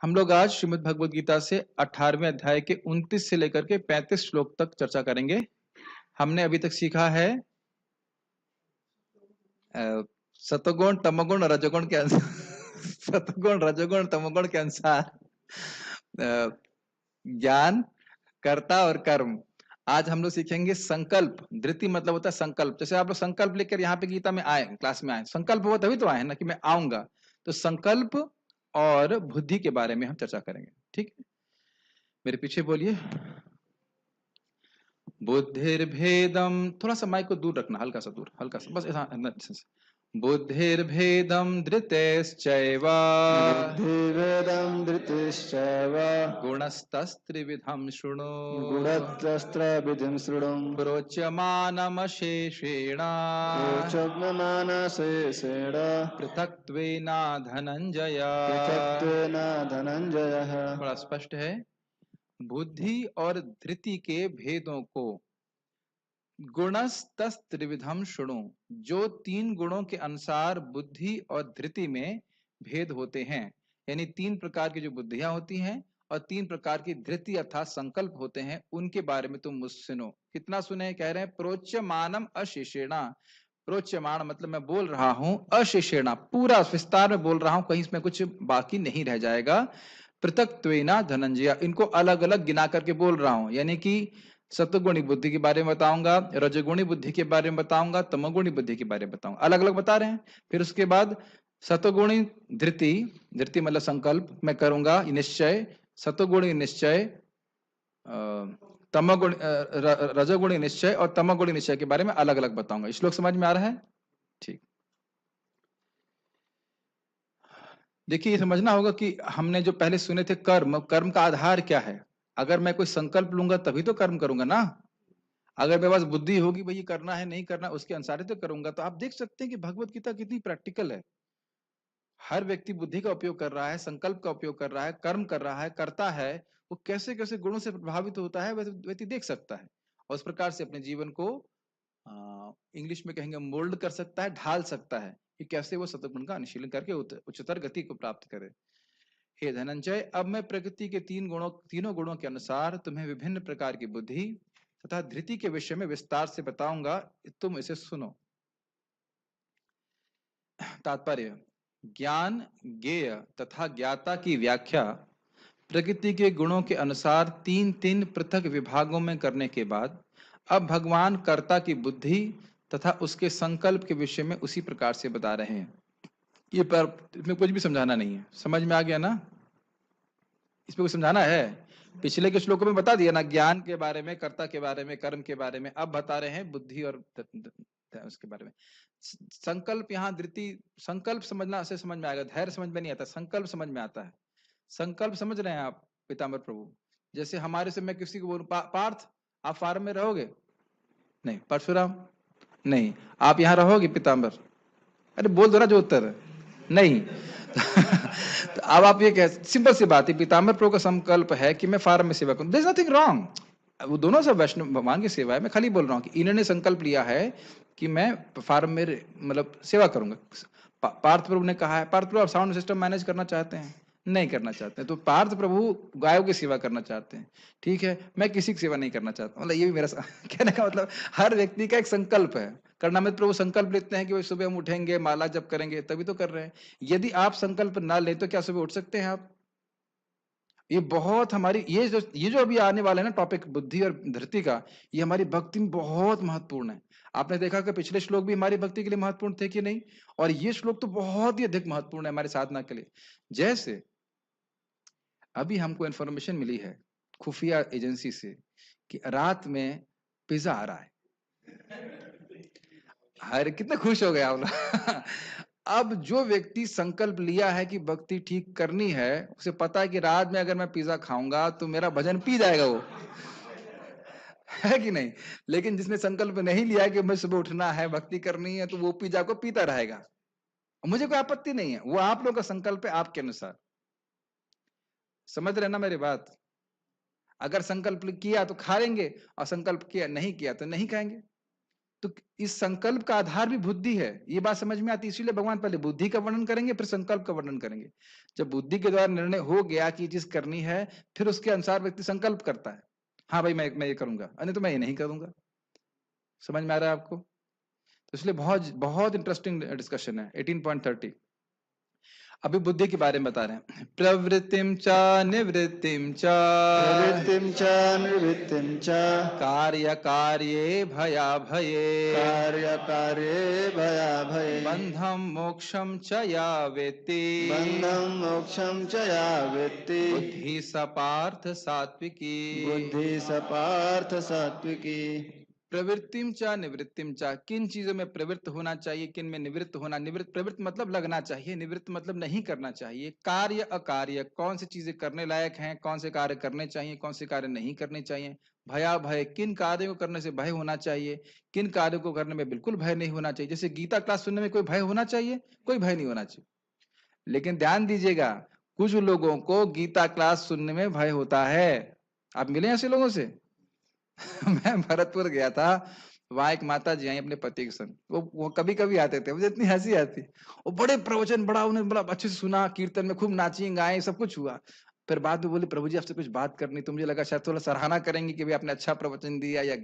हम लोग आज श्रीमद् भगवद गीता से 18वें अध्याय के 29 से लेकर के 35 श्लोक तक चर्चा करेंगे। हमने अभी तक सीखा है सतोगुण तमोगुण रजोगुण के अनुसार सतोगुण रजोगुण तमोगुण के अनुसार ज्ञान, कर्ता और कर्म। आज हम लोग सीखेंगे संकल्प। धृति मतलब होता है संकल्प। जैसे आप लोग संकल्प लेकर यहाँ पे गीता में आए, क्लास में आए, संकल्प हुआ तभी तो आए ना कि मैं आऊंगा। तो संकल्प और बुद्धि के बारे में हम चर्चा करेंगे। ठीक है, मेरे पीछे बोलिए। बुद्धिर्भेदम, थोड़ा सा माइक को दूर रखना, हल्का सा दूर, हल्का सा, बस ऐसा। बुद्धिर्भेदम धृतेश्चैव बुद्धिभेदं धृतिश्चैव गुणस्तस्त्रिविधं शृणु गुणत्रस्त्रविधिं शृणु प्रोच्यमानमशेषेण प्रोच्यमानशेषेण पृथक्त्वेन धनंजय। पृथक्त्वेन धनंजयः। बड़ा स्पष्ट है। बुद्धि और धृति के भेदों को गुणस्तस्त्रिविधम शृणु, जो तीन गुणों के अनुसार बुद्धि और धृति में भेद होते हैं, यानी तीन प्रकार की जो बुद्धियां होती हैं और तीन प्रकार की धृति अर्थात संकल्प होते हैं, उनके बारे में तुम मुझसे सुनो। कितना सुने? कह रहे हैं प्रोच्यमानम अशेषेणा। प्रोच्यमान मतलब मैं बोल रहा हूं, अशेषेणा पूरा विस्तार में बोल रहा हूं, कहीं इसमें कुछ बाकी नहीं रह जाएगा। पृथक्त्वेना धनंजय, इनको अलग अलग गिना करके बोल रहा हूं, यानी कि सत्वगुणी बुद्धि के बारे में बताऊंगा, रजोगुणी बुद्धि के बारे में बताऊंगा, तमोगुणी बुद्धि के बारे में बताऊंगा, अलग अलग बता रहे हैं। फिर उसके बाद सत्वगुणी धृति, धृति मतलब संकल्प मैं करूंगा निश्चय, सत्वगुणी निश्चय, तमोगुणी रजोगुणी निश्चय और तमोगुणी निश्चय के बारे में अलग अलग बताऊंगा। श्लोक समझ में आ रहा है? ठीक, देखिए ये समझना होगा कि हमने जो पहले सुने थे कर्म, कर्म का आधार क्या है? अगर मैं कोई संकल्प लूंगा तभी तो कर्म करूंगा ना। अगर मेरे पास बुद्धि होगी भाई ये करना है नहीं करना, उसके अनुसार ही तो करूंगा। तो आप देख सकते हैं कि भगवत गीता कितनी प्रैक्टिकल है। हर व्यक्ति बुद्धि का उपयोग कर रहा है, संकल्प का उपयोग कर रहा है, कर्म कर रहा है, करता है। वो कैसे कैसे गुणों से प्रभावित होता है व्यक्ति देख सकता है, और उस प्रकार से अपने जीवन को इंग्लिश में कहेंगे मोल्ड कर सकता है, ढाल सकता है कि कैसे वो सतगुण का अनुशीलन करके उच्चतर गति को प्राप्त करे। हे धनंजय, अब मैं प्रकृति के तीनों गुणों के अनुसार तुम्हें विभिन्न प्रकार की बुद्धि तथा धृति के विषय में विस्तार से बताऊंगा, तुम इसे सुनो। तात्पर्य, ज्ञान, ज्ञेय तथा ज्ञाता की व्याख्या प्रकृति के गुणों के अनुसार तीन तीन पृथक विभागों में करने के बाद अब भगवान कर्ता की बुद्धि तथा उसके संकल्प के विषय में उसी प्रकार से बता रहे हैं। ये पर इसमें कुछ भी समझाना नहीं है, समझ में आ गया ना? इसमें कुछ समझाना है? पिछले के श्लोकों में बता दिया ना, ज्ञान के बारे में, कर्ता के बारे में, कर्म के बारे में। अब बता रहे हैं बुद्धि और उसके बारे में। संकल्प, यहाँ धृति, संकल्प समझना से समझ में आएगा, धैर्य समझ में नहीं आता, संकल्प समझ में आता है। संकल्प समझ रहे हैं आप पीताम्बर प्रभु? जैसे हमारे से मैं किसी को बोलूं पार्थ आप फार्म में रहोगे? नहीं। परशुराम? नहीं। आप यहाँ रहोगे पीताम्बर? अरे बोल दो ना जो उत्तर है। नहीं। तो अब आप ये कह, सिंपल सी बात है, पीताम्बर प्रभु का संकल्प है कि मैं फार्म में सेवा करूं, देयर इज नथिंग रॉन्ग, वो दोनों सब वैष्णव भगवान की सेवा है। मैं खाली बोल रहा हूँ कि इन्होंने संकल्प लिया है कि मैं फार्म में मतलब सेवा करूंगा। पार्थ प्रभु ने कहा है, पार्थ प्रभु साउंड सिस्टम मैनेज करना चाहते हैं? नहीं करना चाहते हैं। तो पार्थ प्रभु गायों की सेवा करना चाहते हैं, ठीक है, मैं किसी की सेवा नहीं करना चाहता। मतलब ये भी मेरा कहने का मतलब हर व्यक्ति का एक संकल्प है। करणामृत प्रभु संकल्प लेते हैं कि भाई सुबह हम उठेंगे, माला जप करेंगे, तभी तो कर रहे हैं। यदि आप संकल्प ना लें तो क्या सुबह उठ सकते हैं आप? ये बहुत हमारी ये जो अभी आने वाला है ना टॉपिक बुद्धि और धृति का, ये हमारी भक्ति में बहुत महत्वपूर्ण है। आपने देखा कि पिछले श्लोक भी हमारी भक्ति के लिए महत्वपूर्ण थे कि नहीं, और ये श्लोक तो बहुत ही अधिक महत्वपूर्ण है हमारी साधना के लिए। जैसे अभी हमको इन्फॉर्मेशन मिली है खुफिया एजेंसी से कि रात में पिज्जा आ रहा है। अरे कितने खुश हो गए आप लोग। अब जो व्यक्ति संकल्प लिया है कि भक्ति ठीक करनी है, उसे पता है कि रात में अगर मैं पिज्जा खाऊंगा तो मेरा भजन पी जाएगा वो, है कि नहीं? लेकिन जिसने संकल्प नहीं लिया कि मुझे सुबह उठना है, भक्ति करनी है, तो वो पिज्जा को पीता रहेगा। मुझे कोई आपत्ति नहीं है, वो आप लोगों का संकल्प है, आपके अनुसार। समझ रहे ना मेरी बात? अगर संकल्प किया तो खा लेंगे, और संकल्प किया नहीं किया तो नहीं खाएंगे। तो इस संकल्प का आधार भी बुद्धि है, ये बात समझ में आती है। इसीलिए भगवान पहले बुद्धि का वर्णन करेंगे, फिर संकल्प का वर्णन करेंगे। जब बुद्धि के द्वारा निर्णय हो गया कि ये चीज करनी है, फिर उसके अनुसार व्यक्ति संकल्प करता है, हाँ भाई मैं ये करूंगा, नहीं तो मैं ये नहीं करूंगा। समझ में आ रहा है आपको? तो इसलिए बहुत बहुत इंटरेस्टिंग डिस्कशन है। 18.30 अभी बुद्धि के बारे में बता रहे हैं। प्रवृत्तिम च निवृत्तिम च प्रवृत्तिं च निवृत्तिं च कार्य कार्ये भया भये कार्यकार्ये भयाभये बंधम मोक्षम च या वेत्ति बन्धं मोक्षं च या वेत्ति बुद्धि सपार्थ सात्विकी बुद्धि स पार्थ सात्विकी। प्रवृत्तिम च निवृत्तिम च, किन चीजों में प्रवृत्त होना चाहिए, किन में निवृत्त होना। निवृत्त प्रवृत्त मतलब लगना चाहिए, निवृत्त मतलब नहीं करना चाहिए। कार्य अकार्य, कौन सी चीजें करने लायक हैं, कौन से कार्य करने चाहिए, कौन से कार्य नहीं करने चाहिए। भया भय, किन कार्यों को करने से भय होना चाहिए, किन कार्यों को करने में बिल्कुल भय नहीं होना चाहिए। जैसे गीता क्लास सुनने में कोई भय होना चाहिए? कोई भय नहीं होना चाहिए। लेकिन ध्यान दीजिएगा, कुछ लोगों को गीता क्लास सुनने में भय होता है। आप मिले ऐसे लोगों से? मैं भरतपुर गया था, वहां एक माता जी आई अपने पति के संग। वो कभी कभी आते थे, मुझे इतनी हंसी आती। वो बड़े प्रवचन, बड़ा उन्हें बड़ा अच्छे से सुना, कीर्तन में खूब नाची गाए, सब कुछ हुआ। फिर बाद में बोले प्रभु जी आपसे कुछ बात करनी। तो मुझे लगा शायद थोड़ा सराहना करेंगी कि भाई आपने अच्छा प्रवचन दिया या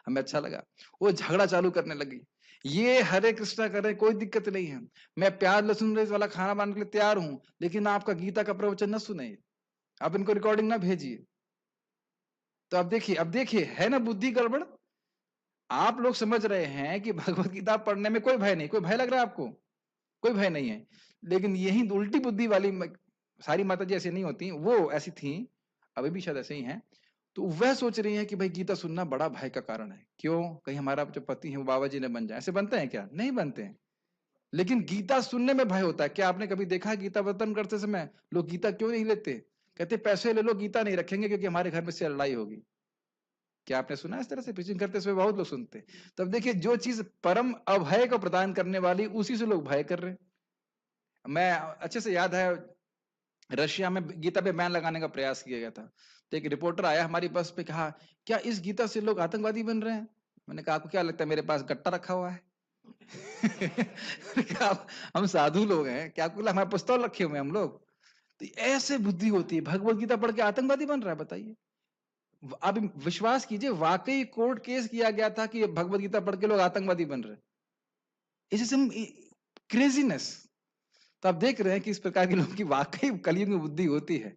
हमें अच्छा लगा। वो झगड़ा चालू करने लगी, ये हरे कृष्णा कर रहे, कोई दिक्कत नहीं है, मैं प्याज लहसुन रेस वाला खाना बनाने के लिए तैयार हूं, लेकिन आपका गीता का प्रवचन न सुने, आप इनको रिकॉर्डिंग ना भेजिए। तो अब देखिए है ना बुद्धि गड़बड़। आप लोग समझ रहे हैं कि भगवत गीता पढ़ने में कोई भय नहीं, कोई भय लग रहा है आपको? कोई भय नहीं है। लेकिन यही उल्टी बुद्धि वाली सारी माता जी ऐसी नहीं होती, वो ऐसी थी, अभी भी शायद ऐसे ही हैं। तो वह सोच रही है कि भाई गीता सुनना बड़ा भय का कारण है। क्यों? कहीं हमारा जो पति है वो बाबा जी ने बन जाए। ऐसे बनते हैं क्या? नहीं बनते हैं। लेकिन गीता सुनने में भय होता है। क्या आपने कभी देखा है गीता वर्तन करते समय लोग गीता क्यों नहीं लेते? कहते पैसे ले लो, गीता नहीं रखेंगे क्योंकि हमारे घर में से लड़ाई होगी। क्या आपने सुना इस तरह से? प्रीचिंग करते समय बहुत लोग सुनते हैं। तब देखिए, जो चीज परम अभय को प्रदान करने वाली, उसी से लोग भय कर रहे हैं। मैं अच्छे से याद है, रशिया में गीता पे बैन लगाने का प्रयास किया गया था। तो एक रिपोर्टर आया हमारी बस पे, कहा क्या इस गीता से लोग आतंकवादी बन रहे हैं? मैंने कहा आपको क्या लगता है मेरे पास गट्टा रखा हुआ है? क्या हम साधु लोग हैं क्या? आपको हमारे पिस्तौल रखे हुए हैं हम लोग? तो ऐसे बुद्धि होती है। भगवत गीता पढ़ के आतंकवादी बन रहा है, बताइए। आप विश्वास कीजिए, वाकई कोर्ट केस किया गया था कि भगवत गीता पढ़ के लोग आतंकवादी बन रहे हैं। इसे क्रेजीनेस। तो आप देख रहे हैं कि इस प्रकार के लोगों की वाकई कलयुग में बुद्धि होती है।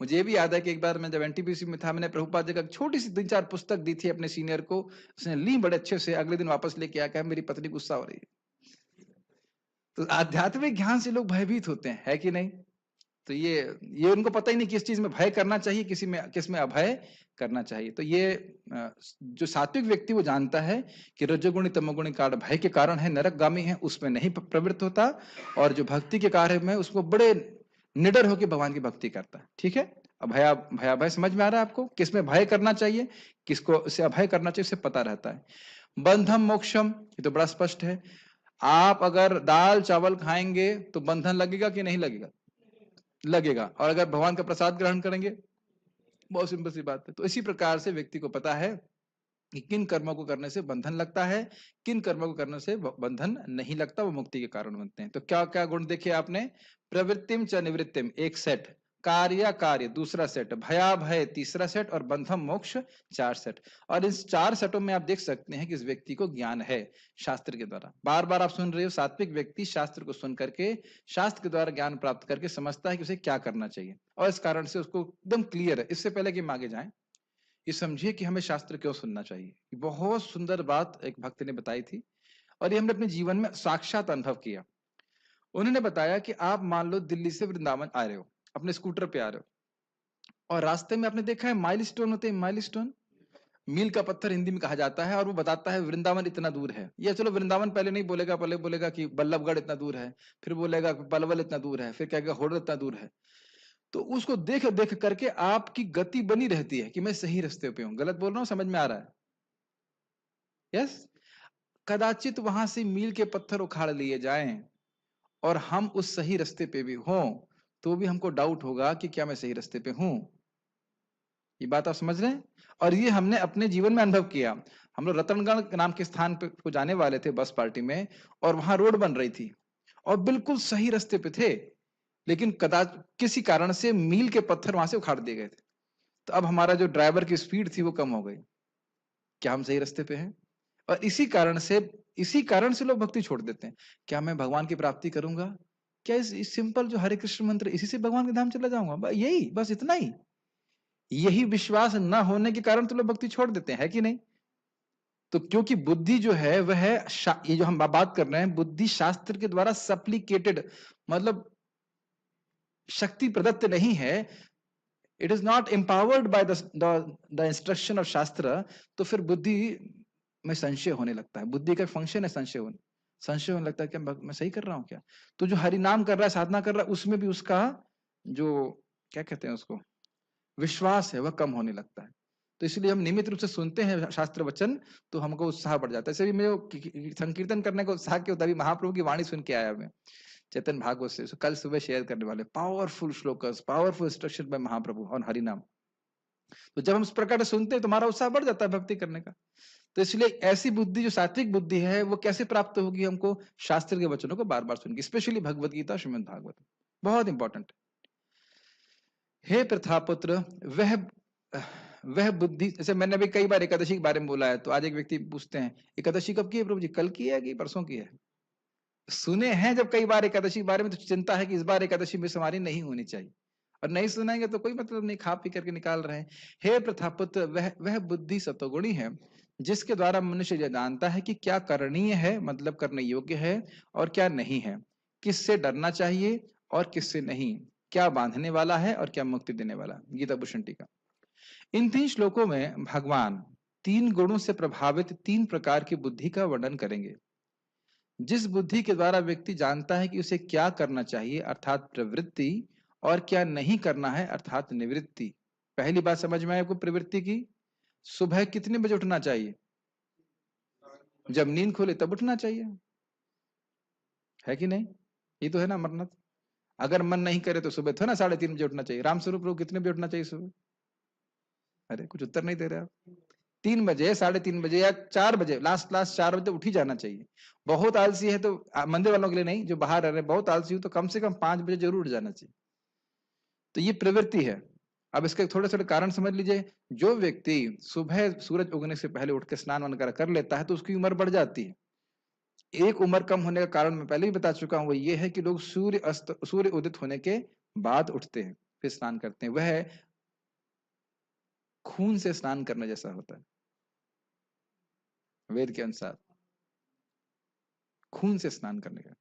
मुझे ये भी याद है कि एक बार मैं जब एनटीपीसी में था, मैंने प्रभुपाद जी का छोटी सी 3-4 पुस्तक दी थी अपने सीनियर को। उसने ली बड़े अच्छे से, अगले दिन वापस लेके आया, मेरी पत्नी गुस्सा हो रही है। तो आध्यात्मिक ज्ञान से लोग भयभीत होते हैं, है कि नहीं? तो ये उनको पता ही नहीं किस चीज में भय करना चाहिए, किस में अभय करना चाहिए। तो ये जो सात्विक व्यक्ति वो जानता है कि रजोगुणी तमोगुणी कारण भय के कारण है, नरकगामी है, उसमें नहीं प्रवृत्त होता। और जो भक्ति के कार्य में उसको बड़े निडर होकर भगवान की भक्ति करता है। ठीक है? अभया भय समझ में आ रहा है आपको? किसमें भय करना चाहिए, किसको से अभय करना चाहिए, उसे पता रहता है। बंधम मोक्षम, ये तो बड़ा स्पष्ट है। आप अगर दाल चावल खाएंगे तो बंधन लगेगा कि नहीं लगेगा? लगेगा। और अगर भगवान का प्रसाद ग्रहण करेंगे, बहुत सिंपल सी बात है। तो इसी प्रकार से व्यक्ति को पता है कि किन कर्मों को करने से बंधन लगता है, किन कर्मों को करने से बंधन नहीं लगता, वो मुक्ति के कारण बनते हैं। तो क्या क्या गुण देखे आपने? प्रवृत्तिम च निवृत्तिम एक सेट, कार्य कार्य दूसरा सेट, भया भय तीसरा सेट, और बंधम मोक्ष 4 सेट। और इस 4 सेटों में आप देख सकते हैं कि इस व्यक्ति को ज्ञान है शास्त्र के द्वारा। बार बार आप सुन रहे हो, सात्विक व्यक्ति शास्त्र को सुन करके, शास्त्र के द्वारा ज्ञान प्राप्त करके समझता है कि उसे क्या करना चाहिए, और इस कारण से उसको एकदम क्लियर है। इससे पहले कि हम आगे जाएं, ये समझिए कि हमें शास्त्र क्यों सुनना चाहिए। बहुत सुंदर बात एक भक्त ने बताई थी, और ये हमने अपने जीवन में साक्षात अनुभव किया। उन्होंने बताया कि आप मान लो दिल्ली से वृंदावन आ रहे हो, अपने स्कूटर पे आ रहे हो, और रास्ते में आपने देखा है माइलस्टोन होते हैं, माइलस्टोन, मील का पत्थर हिंदी में कहा जाता है, और वो बताता है वृंदावन इतना दूर है। या चलो वृंदावन पहले नहीं बोलेगा, पहले बोलेगा कि बल्लभगढ़ इतना दूर है, फिर बोलेगा पलवल इतना दूर है, फिर कहेगा होडल इतना दूर है। तो उसको देख देख करके आपकी गति बनी रहती है कि मैं सही रास्ते पे हूं, गलत बोल रहा हूं, समझ में आ रहा है? यस। कदाचित वहां से मील के पत्थर उखाड़ लिए जाएं और हम उस सही रास्ते पे भी हों, तो भी हमको डाउट होगा कि क्या मैं सही रास्ते पे हूं। ये बात आप समझ रहे हैं? और ये हमने अपने जीवन में अनुभव किया। हम लोग रतनगढ़ नाम के स्थान पे को जाने वाले थे बस पार्टी में, और वहां रोड बन रही थी और बिल्कुल सही रास्ते पे थे, लेकिन कदाच किसी कारण से मील के पत्थर वहां से उखाड़ दिए गए थे। तो अब हमारा जो ड्राइवर की स्पीड थी वो कम हो गई। क्या हम सही रास्ते पे हैं? और इसी कारण से लोग भक्ति छोड़ देते हैं। क्या मैं भगवान की प्राप्ति करूंगा? क्या इस सिंपल जो हरे कृष्ण मंत्र, इसी से भगवान के धाम चला जाऊंगा? यही बस, इतना ही। यही विश्वास न होने के कारण तो लोग भक्ति छोड़ देते हैं, है कि नहीं? तो क्योंकि बुद्धि जो है वह है, ये जो हम बात कर रहे हैं, बुद्धि शास्त्र के द्वारा सप्लीकेटेड, मतलब शक्ति प्रदत्त नहीं है। It is not empowered by the instruction of शास्त्र। तो फिर बुद्धि में संशय होने लगता है। बुद्धि का फंक्शन है संशय होने लगता है कि मैं सही कर रहा हूँ क्या? तो जो हरि नाम कर रहा है, साधना कर रहा है, उसमें भी उसका जो, क्या कहते हैं उसको, विश्वास है, वह कम होने लगता है। तो इसलिए हम नियमित रूप से सुनते हैं शास्त्र वचन, तो हमको उत्साह बढ़ जाता है। ऐसे भी मेरे संकीर्तन करने का उत्साह क्यों होता है? महाप्रभु की वाणी सुन के आया मैं चेतन भागवत से, कल सुबह शेयर करने वाले, powerful shlokas, powerful instruction by Mahaprabhu और हरि नाम। तो जब हम इस प्रकार सुनते हैं तो हमारा उत्साह बढ़ जाता है भक्ति करने का। तो इसलिए ऐसी बुद्धि, जो सात्विक बुद्धि है, वो कैसे प्राप्त होगी? हमको शास्त्र के वचनों को बार बार सुन के, स्पेशली भगवत गीता, श्रीमद् भागवत, बहुत इंपॉर्टेंट। हे प्रथापुत्र, वह बुद्धि, जैसे मैंने अभी कई बार एकादशी के बारे में बोला है, तो आज एक व्यक्ति पूछते हैं एकादशी कब की है प्रभु जी? कल की है कि परसों की है? सुने हैं जब कई बार एकादशी के बारे में, तो चिंता है कि इस बार एकादशी में हमारी नहीं होनी चाहिए, और नहीं सुनाएंगे तो कोई मतलब नहीं, खा पी करके निकाल रहे हैं। हे प्रथापुत्र, वह बुद्धि सत्वगुणी है जिसके द्वारा मनुष्य यह जानता है कि क्या करणीय है, मतलब करने योग्य है, और क्या नहीं है, किससे डरना चाहिए और किससे नहीं, क्या बांधने वाला है और क्या मुक्ति देने वाला। गीता भूषण टीका। इन 3 श्लोकों में भगवान 3 गुणों से प्रभावित 3 प्रकार की बुद्धि का वर्णन करेंगे। जिस बुद्धि के द्वारा व्यक्ति जानता है कि उसे क्या करना चाहिए, अर्थात प्रवृत्ति, और क्या नहीं करना है, अर्थात निवृत्ति। पहली बात समझ में आई आपको प्रवृत्ति की? सुबह कितने बजे उठना चाहिए? जब नींद खुले तब उठना चाहिए, है कि नहीं? ये तो है ना अमरनाथ। अगर मन नहीं करे तो सुबह थोड़ा ना 3:30 बजे उठना चाहिए। रामस्वरूप प्रभु कितने बजे उठना चाहिए सुबह? अरे कुछ उत्तर नहीं दे रहे आप। 3 बजे, 3:30 बजे या 4 बजे, लास्ट 4 बजे उठ ही जाना चाहिए। बहुत आलसी है तो मंदिर वालों के लिए नहीं, जो बाहर रह रहे, बहुत आलसी हो तो कम से कम 5 बजे जरूर उठ जाना चाहिए। तो ये प्रवृत्ति है। अब इसके थोड़े थोड़े कारण समझ लीजिए। जो व्यक्ति सुबह सूरज उगने से पहले उठ के स्नान वगैरह कर लेता है तो उसकी उम्र बढ़ जाती है। एक उम्र कम होने का कारण मैं पहले भी बता चुका हूं, वो ये है कि लोग सूर्य उदित होने के बाद उठते हैं, फिर स्नान करते हैं। वह खून से स्नान करने जैसा होता है वेद के अनुसार, खून से स्नान करने का।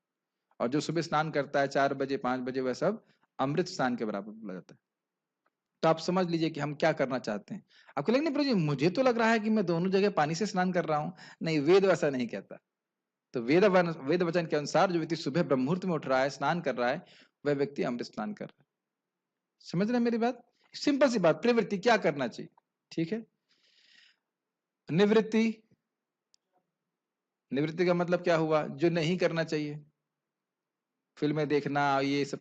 और जो सुबह स्नान करता है 4 बजे 5 बजे, वह सब अमृत स्नान के बराबर बोला जाता है। तो आप समझ लीजिए कि हम क्या करना चाहते हैं। आपको लगे नहीं प्रभु जी, मुझे तो लग रहा है कि मैं दोनों जगह पानी से स्नान कर रहा हूं। नहीं, वेद वैसा नहीं कहता। तो वेद वचन के अनुसार जो व्यक्ति सुबह ब्रह्म मुहूर्त में उठ रहा है, स्नान कर रहा है, वह व्यक्ति अमृत स्नान कर रहा है। समझ रहे हैं मेरी बात? सिंपल सी बात, प्रवृत्ति क्या करना चाहिए, ठीक है। निवृत्ति, निवृत्ति का मतलब क्या हुआ? जो नहीं करना चाहिए, फिल्में देखना, ये सब,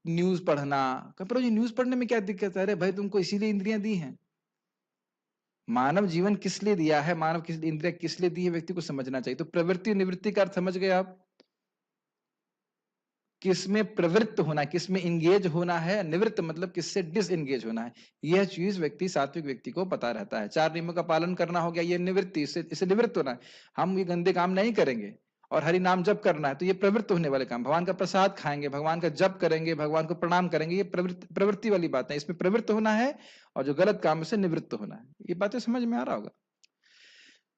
न्यूज पढ़ना। प्रभु जी न्यूज पढ़ने में क्या दिक्कत है? अरे भाई, तुमको इसीलिए इंद्रियां दी हैं। मानव जीवन किस लिए दिया है, मानव किस इंद्रिया किस लिए दी है, व्यक्ति को समझना चाहिए। तो प्रवृत्ति और निवृत्ति का अर्थ समझ गए आप? किसमें प्रवृत्त होना, किसमें इंगेज होना है, निवृत्त मतलब किससे डिसएंगेज होना है। यह चीज व्यक्ति, सात्विक व्यक्ति को पता रहता है। 4 नियमों का पालन करना हो गया, ये निवृत्ति, इससे निवृत्त होना है। हम ये गंदे काम नहीं करेंगे। और हरि नाम जप करना है, तो ये प्रवृत्त होने वाले काम। भगवान का प्रसाद खाएंगे, भगवान का जप करेंगे, भगवान को प्रणाम करेंगे, ये प्रवृत्ति वाली बात है। इसमें प्रवृत्त होना है, और जो गलत काम है उससे निवृत्त होना है। ये बातें समझ में आ रहा होगा।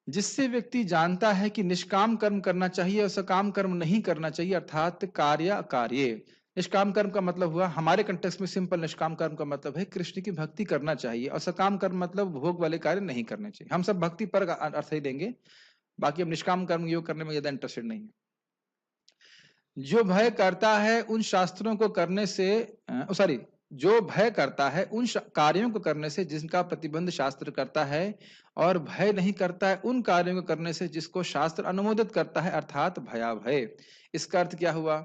जिससे व्यक्ति जानता है कि निष्काम कर्म करना चाहिए और सकाम कर्म नहीं करना चाहिए, अर्थात कार्य अकार्य। निष्काम कर्म का मतलब हुआ, हमारे कंटेक्स्ट में सिंपल निष्काम कर्म का मतलब है कृष्ण की भक्ति करना चाहिए, और सकाम कर्म मतलब भोग वाले कार्य नहीं करने चाहिए। हम सब भक्ति पर अर्थ ही देंगे, बाकी हम निष्काम कर्म योग करने में ज्यादा इंटरेस्टेड नहीं है। जो भय करता है उन शास्त्रों को करने से, सॉरी, जो भय करता है उन कार्यों को करने से जिनका प्रतिबंध शास्त्र करता है, और भय नहीं करता है उन कार्यों को करने से जिसको शास्त्र अनुमोदित करता है, अर्थात भयाभय। इसका अर्थ क्या हुआ?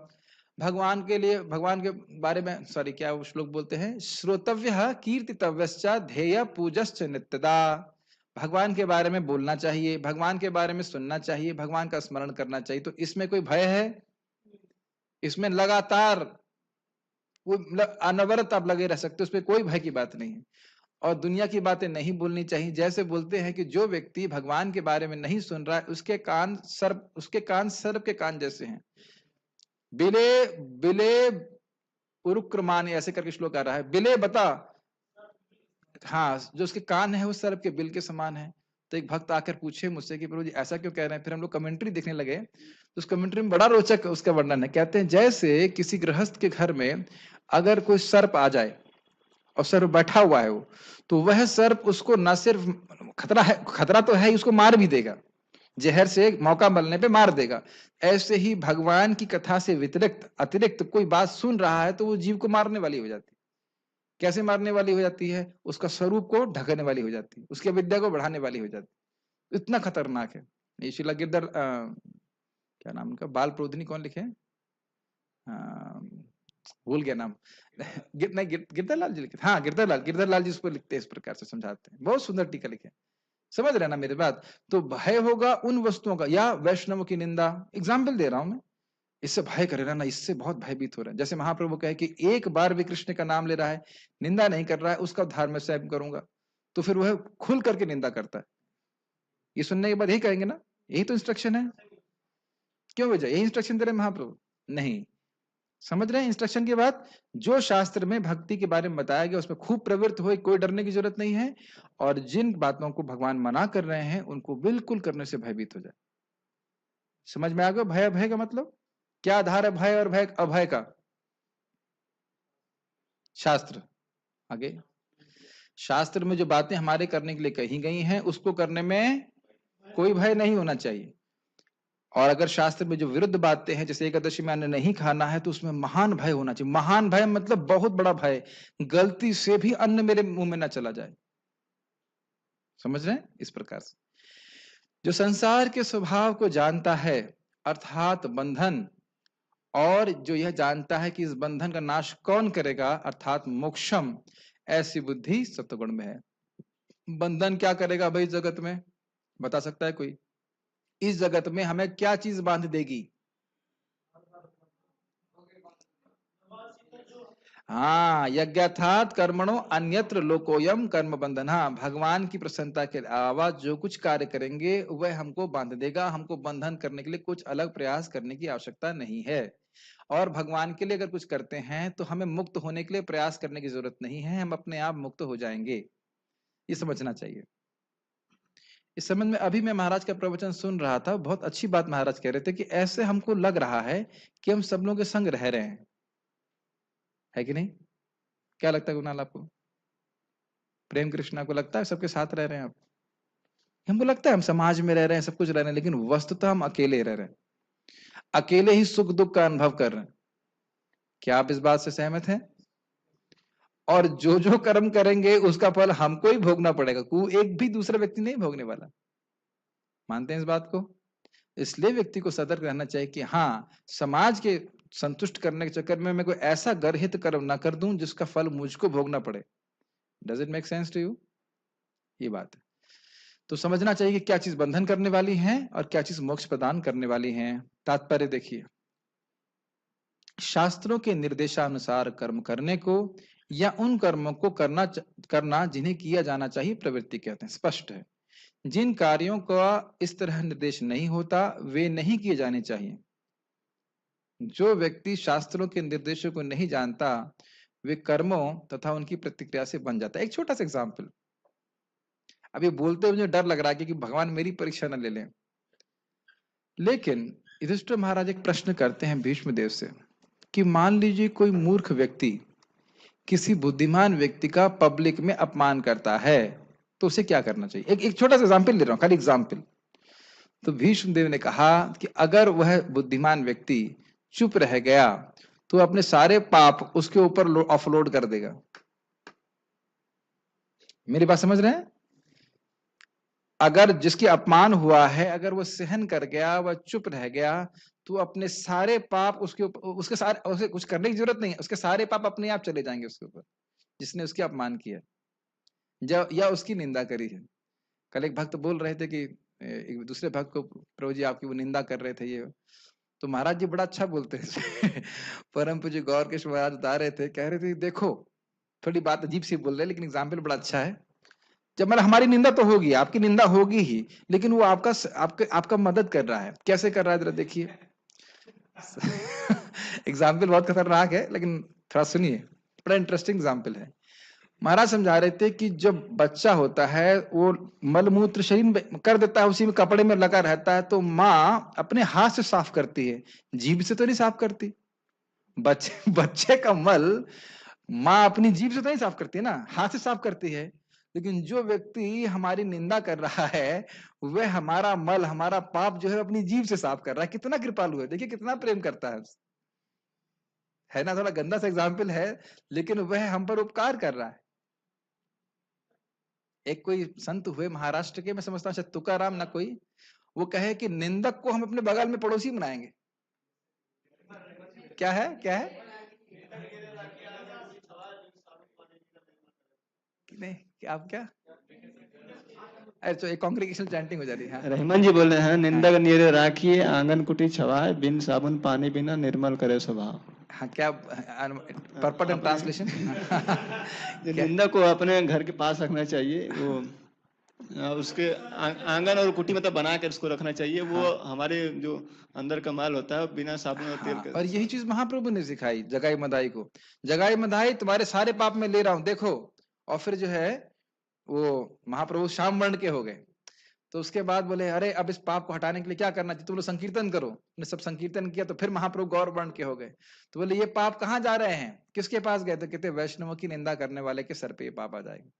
भगवान के लिए, भगवान के बारे में सॉरी क्या वो श्लोक बोलते हैं, श्रोतव्य कीर्तितव्यश्च ध्येय पूजश्च नित्यदा। भगवान के बारे में बोलना चाहिए, भगवान के बारे में सुनना चाहिए, भगवान का स्मरण करना चाहिए। तो इसमें कोई भय है? इसमें लगातार वो अनवरत आप लगे रह सकते हो, उसमें कोई भय की बात नहीं है। और दुनिया की बातें नहीं बोलनी चाहिए। जैसे बोलते हैं कि जो व्यक्ति भगवान के बारे में नहीं सुन रहा है उसके कान सर्प के कान जैसे हैं। बिले बिले उरुक्रमाने ऐसे करके श्लोक आ रहा है, बिले बता। हाँ, जो उसके कान है वो सर्प के बिल के समान है। तो एक भक्त आकर पूछे मुझसे कि प्रभु जी ऐसा क्यों कह रहे हैं। फिर हम लोग कमेंट्री देखने लगे, तो उस कमेंट्री में बड़ा रोचक उसका वर्णन है। कहते हैं जैसे किसी गृहस्थ के घर में अगर कोई सर्प आ जाए और सर्प बैठा हुआ है वो, तो वह सर्प उसको न सिर्फ खतरा तो है ही, उसको मार भी देगा, जहर से मौका मिलने पे मार देगा। ऐसे ही भगवान की कथा से अतिरिक्त कोई बात सुन रहा है तो वो जीव को मारने वाली हो जाती है। कैसे मारने वाली हो जाती है? उसका स्वरूप को ढकने वाली हो जाती है, उसकी विद्या को बढ़ाने वाली हो जाती है। इतना खतरनाक है ये। शिला गिरधर क्या नाम उनका, बाल प्रोधनी कौन लिखे हैं, भूल गया नाम गिरधर लाल जी लिखे, हाँ गिरधर लाल जी उसको लिखते हैं, इस प्रकार से समझाते हैं, बहुत सुंदर टीका लिखे। समझ रहे ना मेरी बात? तो भय होगा उन वस्तुओं का, या वैष्णव की निंदा, एग्जाम्पल दे रहा हूं मैं, इससे भय करे रहना, इससे बहुत भयभीत हो रहा है। जैसे महाप्रभु कहे कि एक बार भी कृष्ण का नाम ले रहा है, निंदा नहीं कर रहा है, उसका उद्धार मैं स्वयं करूंगा, तो फिर वह खुल करके निंदा करता है। ये सुनने के बाद यही कहेंगे ना, यही तो इंस्ट्रक्शन है। क्यों वजह, यही इंस्ट्रक्शन दे रहे महाप्रभु? नहीं, समझ रहे हैं इंस्ट्रक्शन की बात? जो शास्त्र में भक्ति के बारे में बताया गया उसमें खूब प्रवृत्त हो, कोई डरने की जरूरत नहीं है। और जिन बातों को भगवान मना कर रहे हैं उनको बिल्कुल करने से भयभीत हो जाए। समझ में आ गया भय भय का मतलब क्या? आधार है भय और भय अभय का? शास्त्र। आगे शास्त्र में जो बातें हमारे करने के लिए कही गई हैं उसको करने में कोई भय नहीं होना चाहिए। और अगर शास्त्र में जो विरुद्ध बातें हैं, जैसे एकादशी में अन्न नहीं खाना है, तो उसमें महान भय होना चाहिए। महान भय मतलब बहुत बड़ा भय, गलती से भी अन्न मेरे मुंह में ना चला जाए। समझ रहे हैं? इस प्रकार से जो संसार के स्वभाव को जानता है, अर्थात बंधन, और जो यह जानता है कि इस बंधन का नाश कौन करेगा, अर्थात मोक्षम, ऐसी बुद्धि सत्वगुण में है। बंधन क्या करेगा भाई जगत में? बता सकता है कोई? इस जगत में हमें क्या चीज बांध देगी? हाँ, यज्ञार्थात कर्मणो अन्यत्र लोकोयम कर्म बंधन। हाँ, भगवान की प्रसन्नता के अलावा जो कुछ कार्य करेंगे वह हमको बांध देगा। हमको बंधन करने के लिए कुछ अलग प्रयास करने की आवश्यकता नहीं है। और भगवान के लिए अगर कुछ करते हैं तो हमें मुक्त होने के लिए प्रयास करने की जरूरत नहीं है, हम अपने आप मुक्त हो जाएंगे। ये समझना चाहिए। इस संबंध में अभी मैं महाराज का प्रवचन सुन रहा था, बहुत अच्छी बात महाराज कह रहे थे कि ऐसे हमको लग रहा है कि हम सब लोगों के संग रह रहे हैं, है कि नहीं? क्या लगता है कुणाल आपको? प्रेम कृष्णा को लगता है सबके साथ रह रहे हैं आप? हमको लगता है हम समाज में रह रहे हैं, सब कुछ रह रहे हैं, लेकिन वस्तुतः हम अकेले रह रहे हैं, अकेले ही सुख दुख का अनुभव कर रहे हैं। क्या आप इस बात से सहमत हैं? और जो जो कर्म करेंगे उसका फल हमको ही भोगना पड़ेगा, कोई एक भी दूसरा व्यक्ति नहीं भोगने वाला। मानते हैं इस बात को? इसलिए व्यक्ति को सतर्क रहना चाहिए कि हाँ, समाज के संतुष्ट करने के चक्कर में मैं कोई ऐसा गर्हित कर्म ना कर दूं जिसका फल मुझको भोगना पड़े। Does it make sense to you? ये बात है। तो समझना चाहिए कि क्या चीज बंधन करने वाली है और क्या चीज मोक्ष प्रदान करने वाली है। तात्पर्य देखिए, शास्त्रों के निर्देशानुसार कर्म करने को या उन कर्मों को करना जिन्हें किया जाना चाहिए प्रवृत्ति कहते हैं। स्पष्ट है, जिन कार्यों का इस तरह निर्देश नहीं होता वे नहीं किए जाने चाहिए। जो व्यक्ति शास्त्रों के निर्देशों को नहीं जानता वे कर्मों तथा उनकी प्रतिक्रिया से बन जाता है। एक छोटा सा एग्जाम्पल, अभी बोलते हुए मुझे डर लग रहा है कि भगवान मेरी परीक्षा न ले लें, लेकिन युधिष्ठिर महाराज एक प्रश्न करते हैं भीष्म देव से कि मान लीजिए कोई मूर्ख व्यक्ति किसी बुद्धिमान व्यक्ति का पब्लिक में अपमान करता है, तो उसे क्या करना चाहिए? एक छोटा सा एग्जाम्पल ले रहा हूं, खाली एग्जाम्पल। तो भीष्म देव ने कहा कि अगर वह बुद्धिमान व्यक्ति चुप रह गया तो अपने सारे पाप उसके ऊपर ऑफलोड कर देगा। मेरी बात समझ रहे हैं? अगर जिसकी अपमान हुआ है अगर वो सहन कर गया, वह चुप रह गया, तो अपने सारे पाप उसके ऊपर, उसके सारे, उसे कुछ करने की जरूरत नहीं है, उसके सारे पाप अपने आप चले जाएंगे उसके ऊपर, जिसने उसके अपमान किया या उसकी निंदा करी है। कल एक भक्त बोल रहे थे कि एक दूसरे भक्त को, प्रभु जी आपकी वो निंदा कर रहे थे ये, तो महाराज जी बड़ा अच्छा बोलते हैं परम पूज्य गौर के महाराज बता रहे थे, कह रहे थे देखो, थोड़ी बात अजीब सी बोल रहे हैं लेकिन एग्जाम्पल बड़ा अच्छा है। जब मतलब हमारी निंदा तो होगी, आपकी निंदा होगी ही, लेकिन वो आपका मदद कर रहा है। कैसे कर रहा है जरा देखिए। एग्जाम्पल बहुत खतरनाक है लेकिन थोड़ा सुनिए, बड़ा इंटरेस्टिंग एग्जाम्पल है। महाराज समझा रहे थे कि जब बच्चा होता है वो मलमूत्र शरीर में कर देता है, उसी में कपड़े में लगा रहता है, तो माँ अपने हाथ से साफ करती है, जीभ से तो नहीं साफ करती। बच्चे का मल माँ अपनी जीभ से तो नहीं साफ करती है ना, हाथ से साफ करती है। लेकिन जो व्यक्ति हमारी निंदा कर रहा है वह हमारा मल, हमारा पाप जो है अपनी जीभ से साफ कर रहा है। कितना कृपालु है, देखिए कितना प्रेम करता है ना। थोड़ा गंदा सा एग्जाम्पल है लेकिन वह हम पर उपकार कर रहा है। एक कोई संत हुए महाराष्ट्र के, मैं समझता हूँ तुकाराम ना कोई, वो कहे कि निंदक को हम अपने बगल में पड़ोसी बनाएंगे। क्या है, क्या है? नहीं, क्या आप क्या? अरे तो एक कांग्रेगेशनल चैंटिंग हो जा रही है। रहमान जी बोल रहे हैं, निंदक निरे राखिए आंगन कुटी छवाए, बिन साबुन पानी बिना निर्मल करे स्वभाव। हाँ, क्या पर्पट एंड ट्रांसलेशन? निंदक को अपने घर के पास रखना चाहिए, वो उसके आंगन और कुटी मतलब बना कर उसको रखना चाहिए। वो हाँ, हमारे जो अंदर का माल होता है बिना साबुन और तेल हाँ, के। और यही चीज महाप्रभु ने सिखाई जगाई मदाई को। जगाई मदाई तुम्हारे सारे पाप में ले रहा हूं देखो। और फिर जो है वो महाप्रभु श्याम वर्ण के हो गए, तो उसके बाद बोले अरे अब इस पाप को हटाने के लिए क्या करना चाहिए, तुम लोग संकीर्तन करो। ने सब संकीर्तन किया, तो फिर महाप्रभु गौर वर्ण के हो गए। तो बोले ये पाप कहाँ जा रहे हैं, किसके पास गए? तो कहते वैष्णवों की निंदा करने वाले के सर पे ये पाप आ जाएंगे।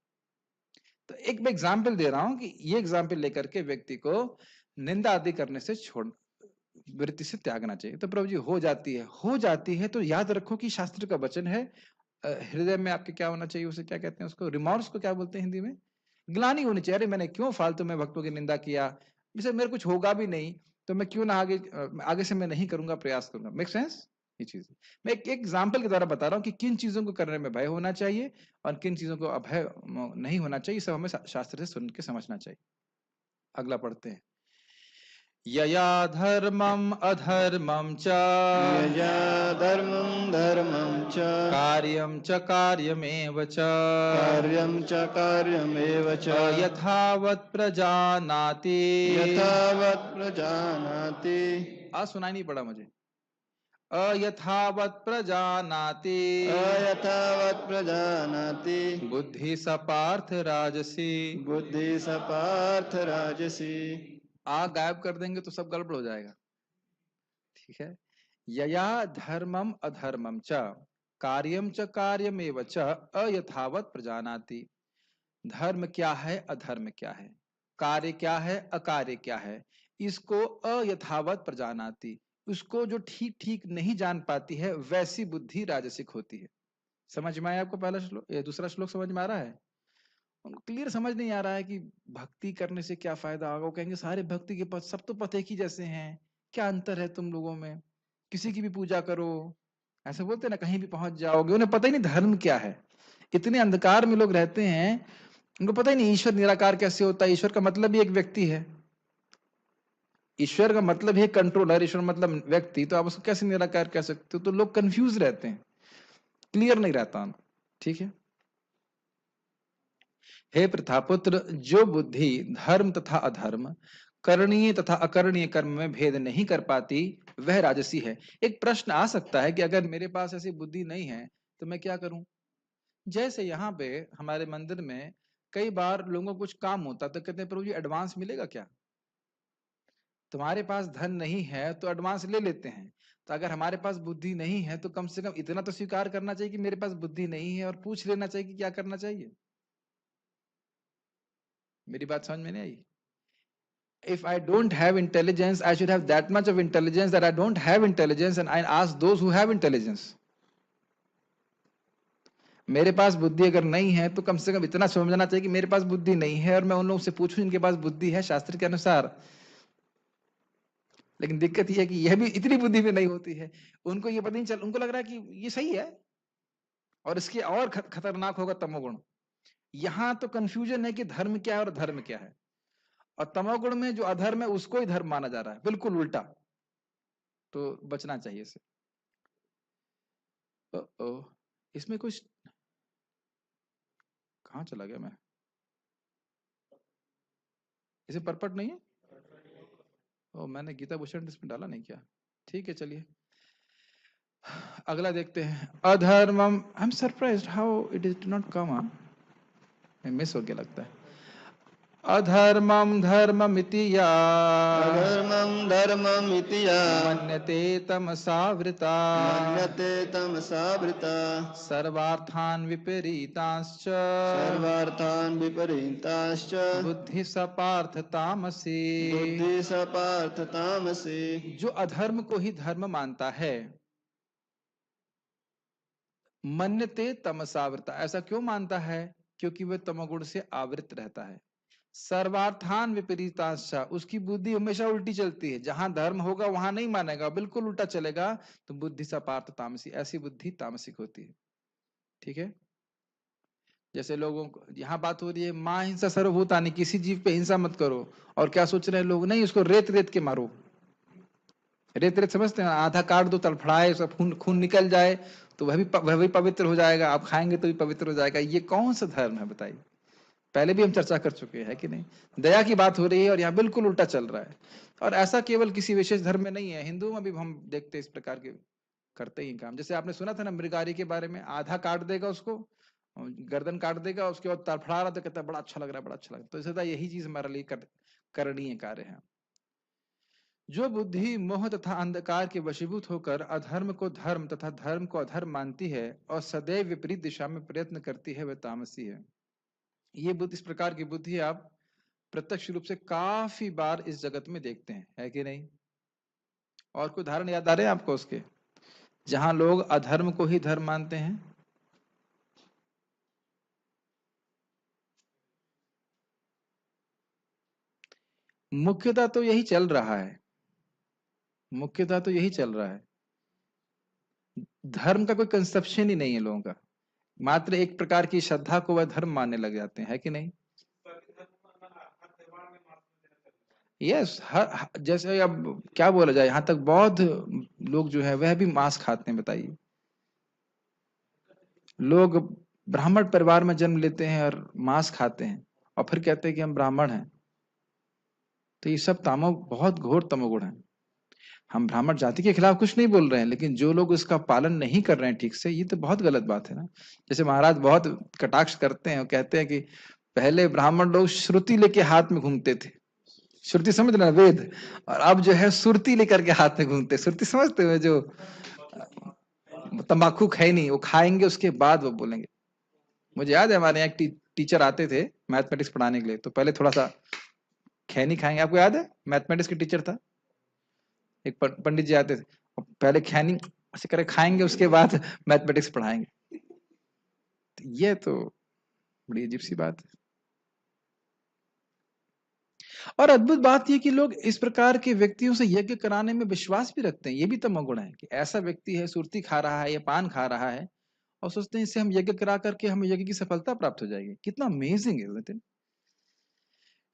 तो एक मैं एग्जाम्पल दे रहा हूं कि ये एग्जाम्पल लेकर के व्यक्ति को निंदा आदि करने से छोड़, वृत्ति से त्यागना चाहिए। तो प्रभु जी हो जाती है तो याद रखो कि शास्त्र का वचन है, हृदय में आपके क्या होना चाहिए, उसे क्या कहते हैं, उसको रिमॉर्स को क्या बोलते हैं हिंदी में? ग्लानि होनी चाहिए। अरे मैंने क्यों फालतू में भक्तों की निंदा किया, जैसे मेरे कुछ होगा भी नहीं तो मैं क्यों ना आगे से मैं नहीं करूंगा, प्रयास करूंगा। Make sense? ये चीज मैं एक एग्जाम्पल के द्वारा बता रहा हूँ कि किन चीजों को करने में भय होना चाहिए और किन चीजों को अभय नहीं होना चाहिए। सब हमें शास्त्र से सुन के समझना चाहिए। अगला पढ़ते हैं। यया धर्मम अधर्मम च, यया धर्मं धर्मं च, कार्यम च कार्यमेव च, कार्यं च कार्यमेव च, यथावत् प्रजानाति। यथावत् प्रजानाति। सुनाई नहीं पड़ा मुझे। अयथावत् प्रजानाति, अयथावत् प्रजानाति। बुद्धि स पार्थ राजसी। बुद्धि स पार्थ राजसी। गायब कर देंगे तो सब गड़बड़ हो जाएगा। ठीक है। यया धर्मम अधर्मम च, कार्यम च कार्यमेव च, अयथावत् प्रजानाति। धर्म क्या है, अधर्म क्या है, कार्य क्या है, अकार्य क्या है, इसको अयथावत प्रजानाति, उसको जो ठीक ठीक नहीं जान पाती है वैसी बुद्धि राजसिक होती है। समझ में आया आपको पहला श्लोक? ये दूसरा श्लोक समझ में आ रहा है? उनको क्लियर समझ नहीं आ रहा है कि भक्ति करने से क्या फायदा होगा। वो कहेंगे सारे भक्ति के पथ सब तो पथ एक ही जैसे हैं, क्या अंतर है तुम लोगों में, किसी की भी पूजा करो, ऐसे बोलते ना, कहीं भी पहुंच जाओगे। उन्हें पता ही नहीं धर्म क्या है। इतने अंधकार में लोग रहते हैं, उनको पता ही नहीं ईश्वर निराकार कैसे होता है। ईश्वर का मतलब ही एक व्यक्ति है, ईश्वर का मतलब ही कंट्रोलर, ईश्वर मतलब व्यक्ति, तो आप उसको कैसे निराकार कह सकते हो? तो लोग कंफ्यूज रहते हैं, क्लियर नहीं रहता। ठीक है। हे प्रथापुत्र, जो बुद्धि धर्म तथा अधर्म, करणीय तथा अकरणीय कर्म में भेद नहीं कर पाती वह राजसी है। एक प्रश्न आ सकता है कि अगर मेरे पास ऐसी बुद्धि नहीं है तो मैं क्या करूं? जैसे यहाँ पे हमारे मंदिर में कई बार लोगों को कुछ काम होता तो कहते हैं प्रभु जी एडवांस मिलेगा क्या? तुम्हारे पास धन नहीं है तो एडवांस ले लेते हैं। तो अगर हमारे पास बुद्धि नहीं है तो कम से कम इतना तो स्वीकार करना चाहिए कि मेरे पास बुद्धि नहीं है, और पूछ लेना चाहिए कि क्या करना चाहिए। मेरी बात समझ में नहीं आई? If I don't have intelligence, I should have that much of intelligence that I don't have intelligence, and I ask those who have intelligence. मेरे पास बुद्धि अगर नहीं है तो कम से कम इतना समझना चाहिए कि मेरे पास बुद्धि नहीं है और मैं उन लोगों से पूछूं जिनके पास बुद्धि है शास्त्र के अनुसार। लेकिन दिक्कत यह है कि यह भी इतनी बुद्धि भी नहीं होती है, उनको ये पता नहीं चल, उनको लग रहा है कि ये सही है और इसके और खतरनाक होगा तमोगुण। यहां तो कंफ्यूजन है कि धर्म क्या है और धर्म क्या है, और तमोगुण में जो अधर्म है उसको ही धर्म माना जा रहा है, बिल्कुल उल्टा। तो बचना चाहिए इससे। इसमें कुछ कहां चला गया मैं, इसे परपट नहीं है। मैंने गीता भूषण इसमें डाला नहीं क्या, ठीक है चलिए अगला देखते हैं। अधर्मम, I am surprised how it is not come, miss हो गया लगता है। अधर्मम धर्ममिति या अधर्मं धर्ममिति या मन्यते तमसावृता मन्यते तमसावृता सर्वार्थान् विपरीतांश्च सर्वार्थान् विपरीताश्च बुद्धि स पार्थ तामसी। बुद्धि स पार्थ तामसी। जो अधर्म को ही धर्म मानता है, मन्यते तमसावृता, ऐसा क्यों मानता है? क्योंकि वह तमोगुण से आवृत रहता है। सर्वार्थान विपरीतांश, उसकी बुद्धि हमेशा उल्टी चलती है, जहां धर्म होगा वहां नहीं मानेगा, बिल्कुल उल्टा चलेगा, तो बुद्धि सा पार्थ तामसी, ऐसी बुद्धि तामसिक होती है। ठीक है, जैसे लोगों को यहाँ बात हो रही है मां हिंसा सर्वभूतानि, किसी जीव पे हिंसा मत करो, और क्या सोच रहे हैं लोग, नहीं उसको रेत रेत के मारो। रेत रेत समझते हैं, आधा काट दो, तड़फड़ाए, सब खून खून निकल जाए तो वह भी पवित्र हो जाएगा, आप खाएंगे तो भी पवित्र हो जाएगा। ये कौन सा धर्म है बताइए? पहले भी हम चर्चा कर चुके हैं कि नहीं, दया की बात हो रही है और यहाँ बिल्कुल उल्टा चल रहा है। और ऐसा केवल किसी विशेष धर्म में नहीं है, हिंदू में भी हम देखते हैं इस प्रकार के करते ही काम। जैसे आपने सुना था ना मृगारी के बारे में, आधा काट देगा उसको, गर्दन काट देगा, उसके बाद तड़फड़ा रहा तो कहता है बड़ा अच्छा लग रहा है, बड़ा अच्छा लग रहा है। तो इसलिए यही चीज हमारे लिए करणीय कार्य है। जो बुद्धि मोह तथा अंधकार के वशीभूत होकर अधर्म को धर्म तथा धर्म को अधर्म मानती है और सदैव विपरीत दिशा में प्रयत्न करती है, वह तामसी है। ये बुद्धि, इस प्रकार की बुद्धि आप प्रत्यक्ष रूप से काफी बार इस जगत में देखते हैं, है कि नहीं? और कोई उदाहरण याद आ रहे हैं आपको उसके, जहां लोग अधर्म को ही धर्म मानते हैं? मुख्यतः तो यही चल रहा है, मुख्यतः तो यही चल रहा है। धर्म का कोई कंसेप्शन ही नहीं है लोगों का, मात्र एक प्रकार की श्रद्धा को वह धर्म मानने लग जाते हैं, है कि नहीं? यस, जैसे अब क्या बोला जाए, यहाँ तक बौद्ध लोग जो है वह भी मांस खाते हैं, बताइए। लोग ब्राह्मण परिवार में जन्म लेते हैं और मांस खाते हैं और फिर कहते हैं कि हम ब्राह्मण हैं। तो ये सब बहुत घोर तमोगुण है। हम ब्राह्मण जाति के खिलाफ कुछ नहीं बोल रहे हैं, लेकिन जो लोग इसका पालन नहीं कर रहे हैं ठीक से, ये तो बहुत गलत बात है ना। जैसे महाराज बहुत कटाक्ष करते हैं, कहते हैं कि पहले ब्राह्मण लोग श्रुति लेके हाथ में घूमते थे, श्रुति समझ रहे वेद, और अब जो है सुरती लेकर के हाथ में घूमते। सुरती समझते हुए, जो तंबाकू खाए नहीं, वो खाएंगे उसके बाद वो बोलेंगे। मुझे याद है हमारे यहाँ एक टीचर आते थे मैथमेटिक्स पढ़ाने के लिए, तो पहले थोड़ा सा खैनी खाएंगे, आपको याद है? मैथमेटिक्स के टीचर था एक पंडित जी आते थे, पहले खैनी ऐसे करे खाएंगे, उसके बाद मैथमेटिक्स पढ़ाएंगे। ये तो बड़ी अजीब सी बात है। और अद्भुत बात यह कि लोग इस प्रकार के व्यक्तियों से यज्ञ कराने में विश्वास भी रखते हैं। ये भी तमोगुण है कि ऐसा व्यक्ति है, सुरती खा रहा है या पान खा रहा है, और सोचते हैं इससे हम यज्ञ करा करके हमें यज्ञ की सफलता प्राप्त हो जाएगी। कितना अमेजिंग है नितिन।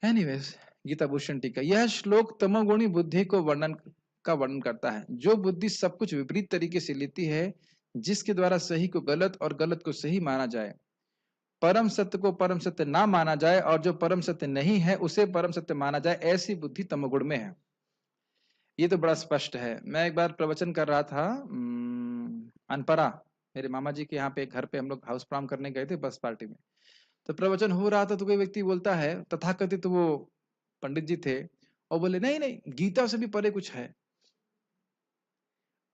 एनीवेज, गीता भूषण टीका। यह श्लोक तमोगुणी बुद्धि को वर्णन करता है। जो बुद्धि सब कुछ विपरीत तरीके से लेती है, जिसके द्वारा सही को गलत और गलत को सही माना जाए, परम सत्य को परम सत्य ना माना जाए, और जो परम सत्य नहीं है उसे परम सत्य माना जाए, ऐसी बुद्धि तमोगुण में है। ये तो बड़ा स्पष्ट है। मैं एक बार प्रवचन कर रहा था अनपरा, मेरे मामा जी के यहाँ पे घर पे हम लोग हाउस प्रोग्राम करने गए थे बस पार्टी में। तो प्रवचन हो रहा था तो कोई व्यक्ति बोलता है, तथाकथित वो पंडित जी थे, और बोले नहीं नहीं गीता से भी परे कुछ है।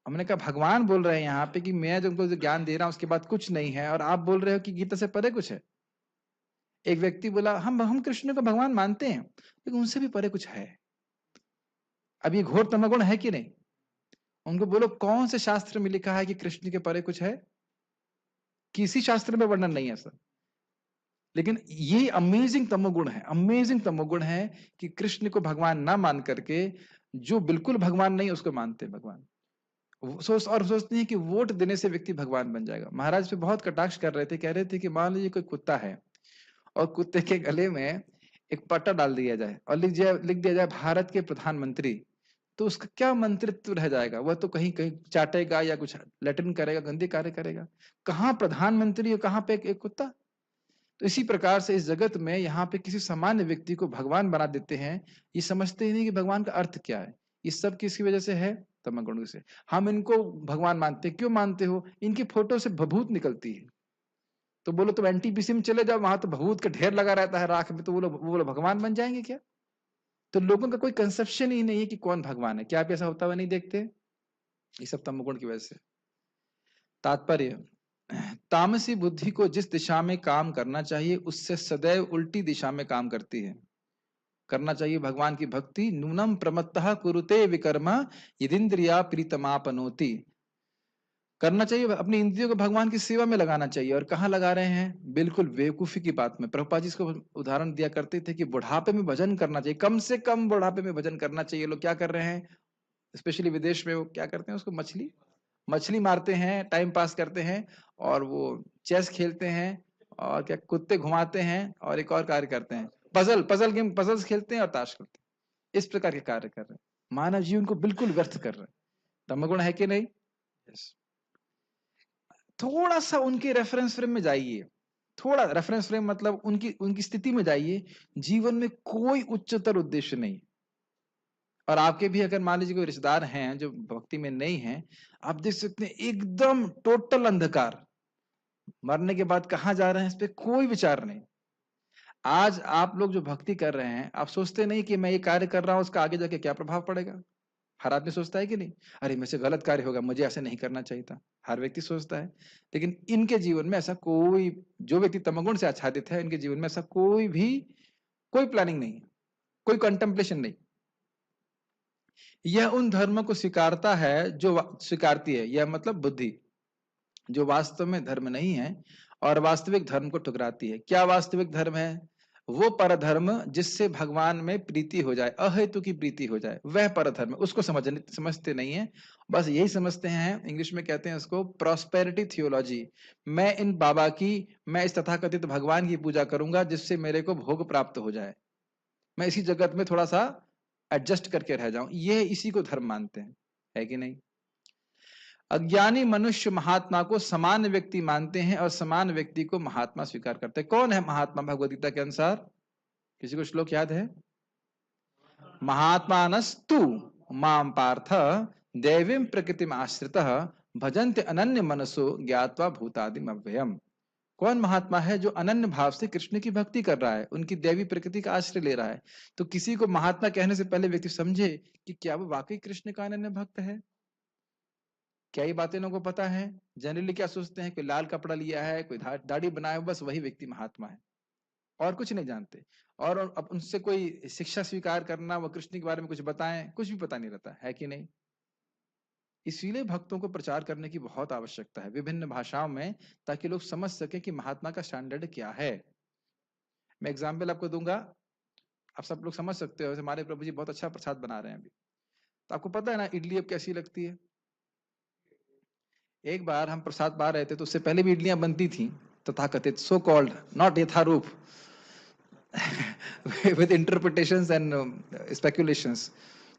हमने कहा भगवान बोल रहे हैं यहाँ पे कि मैं तुमको जो ज्ञान दे रहा हूं उसके बाद कुछ नहीं है, और आप बोल रहे हो कि गीता से परे कुछ है। एक व्यक्ति बोला हम कृष्ण को भगवान मानते हैं, लेकिन उनसे भी परे कुछ है। अब ये घोर तमोगुण है कि नहीं? उनको बोलो कौन से शास्त्र में लिखा है कि कृष्ण के परे कुछ है? किसी शास्त्र में वर्णन नहीं है सर। लेकिन ये अमेजिंग तमोगुण है, अमेजिंग तमोगुण है कि कृष्ण को भगवान ना मान करके जो बिल्कुल भगवान नहीं उसको मानते हैं भगवान। और सोचते हैं कि वोट देने से व्यक्ति भगवान बन जाएगा। महाराज पे बहुत कटाक्ष कर रहे थे, कह रहे थे कि मान लीजिए कोई कुत्ता है और कुत्ते के गले में एक पट्टा डाल दिया जाए और लिख दिया जाए भारत के प्रधानमंत्री, तो उसका क्या मंत्रित्व रह जाएगा? वह तो कहीं कहीं चाटेगा या कुछ लैट्रिन करेगा, गंदे कार्य करेगा। कहाँ प्रधानमंत्री और कहाँ पे एक कुत्ता? तो इसी प्रकार से इस जगत में यहाँ पे किसी सामान्य व्यक्ति को भगवान बना देते हैं। ये समझते ही नहीं कि भगवान का अर्थ क्या है। ये सब किसकी वजह से है? तमोगुण से। हम इनको भगवान मानते हैं। क्यों मानते हो? इनकी फोटो से भभूत निकलती है। तो बोलो तुम एनटीपीसी में चले जाओ, वहां तो भभूत का ढेर लगा रहता है राख में, तो वो लोग भगवान बन जाएंगे क्या? तो लोगों का कोई कंसेप्शन ही नहीं है कि कौन भगवान है। क्या आप ऐसा होता हुआ नहीं देखते? ये सब तमोगुण की वजह से। तात्पर्य, तामसी बुद्धि को जिस दिशा में काम करना चाहिए उससे सदैव उल्टी दिशा में काम करती है। करना चाहिए भगवान की भक्ति, नूनम प्रमत्तः कुरुते विकर्मा यदिन्द्रिया प्रीतमापनोति। करना चाहिए अपनी इंद्रियों को भगवान की सेवा में लगाना चाहिए। और कहाँ लगा रहे हैं? बिल्कुल बेवकूफी की बात में। प्रभुपाद जी इसको उदाहरण दिया करते थे कि बुढ़ापे में भजन करना चाहिए, कम से कम बुढ़ापे में भजन करना चाहिए। लोग क्या कर रहे हैं, स्पेशली विदेश में, वो क्या करते हैं, उसको मछली मारते हैं, टाइम पास करते हैं, और वो चेस खेलते हैं, और क्या कुत्ते घुमाते हैं, और एक और कार्य करते हैं, पजल गेम, पजल्स खेलते हैं और ताश खेलते हैं। इस प्रकार के कार्य कर रहे हैं, मानव जीवन को बिल्कुल व्यर्थ कर रहे हैं। तमोगुण है कि नहीं? yes. थोड़ा सा उनके रेफरेंस फ्रेम में जाइए, थोड़ा रेफरेंस फ्रेम मतलब उनकी उनकी स्थिति में जाइए। जीवन में कोई उच्चतर उद्देश्य नहीं। और आपके भी अगर मान लीजिए कोई रिश्तेदार हैं जो भक्ति में नहीं हैं, आप देख सकते हैं एकदम टोटल अंधकार, मरने के बाद कहाँ जा रहे हैं इस पे कोई विचार नहीं। आज आप लोग जो भक्ति कर रहे हैं, आप सोचते नहीं कि मैं ये कार्य कर रहा हूं उसका आगे जाके क्या प्रभाव पड़ेगा? हर आदमी सोचता है कि नहीं? अरे मेरे से गलत कार्य होगा, मुझे ऐसे नहीं करना चाहिए था। हर व्यक्ति सोचता है। लेकिन इनके जीवन में ऐसा कोई, जो व्यक्ति तमोगुण से आच्छादित है, इनके जीवन में ऐसा कोई प्लानिंग नहीं है, कोई कंटेम्पलेशन नहीं। यह उन धर्मों को स्वीकारता है जो स्वीकारती है, यह मतलब बुद्धि, जो वास्तव में धर्म नहीं है और वास्तविक धर्म को ठुकराती है। क्या वास्तविक धर्म है? वो परधर्म जिससे भगवान में प्रीति हो जाए, अहेतु की प्रीति हो जाए, वह परधर्म। उसको समझते नहीं है, बस यही समझते हैं, इंग्लिश में कहते हैं उसको प्रॉस्पेरिटी थियोलॉजी। मैं इस तथाकथित भगवान की पूजा करूंगा जिससे मेरे को भोग प्राप्त हो जाए, मैं इसी जगत में थोड़ा सा एडजस्ट करके रह जाऊं, ये इसी को धर्म मानते हैं, है कि नहीं? अज्ञानी मनुष्य महात्मा को समान व्यक्ति मानते हैं और समान व्यक्ति को महात्मा स्वीकार करते हैं। कौन है महात्मा भगवद गीता के अनुसार? किसी को श्लोक याद है? महात्मानस्तु माम पार्थ दैवीं प्रकृतिम आश्रितः भजन्ते अनन्य मनसो ज्ञात्वा भूतादिम अव्ययम्। कौन महात्मा है? जो अनन्य भाव से कृष्ण की भक्ति कर रहा है, उनकी दैवी प्रकृति का आश्रय ले रहा है। तो किसी को महात्मा कहने से पहले व्यक्ति समझे कि क्या वो वाकई कृष्ण का अनन्य भक्त है। क्या ये बातें लोगों को पता है? जनरली क्या सोचते हैं, कोई लाल कपड़ा लिया है, कोई दाढ़ी बनाया, बस वही व्यक्ति महात्मा है, और कुछ नहीं जानते। और अब उनसे कोई शिक्षा स्वीकार करना, वो कृष्ण के बारे में कुछ बताएं, कुछ भी पता नहीं रहता, है कि नहीं? इसीलिए भक्तों को प्रचार करने की बहुत आवश्यकता है विभिन्न भाषाओं में, ताकि लोग समझ सके कि महात्मा का स्टैंडर्ड क्या है। मैं एग्जाम्पल आपको दूंगा, आप सब लोग समझ सकते हो। हमारे प्रभु जी बहुत अच्छा प्रसाद बना रहे हैं अभी, तो आपको पता है ना इडली अब कैसी लगती है। एक बार हम प्रसाद पा रहे थे, तो उससे पहले भी इडलियां बनती थी, तथाकथित सो कॉल्ड, नॉट यथारूप, विद इंटरप्रिटेशंस एंड स्पेकुलेशंस।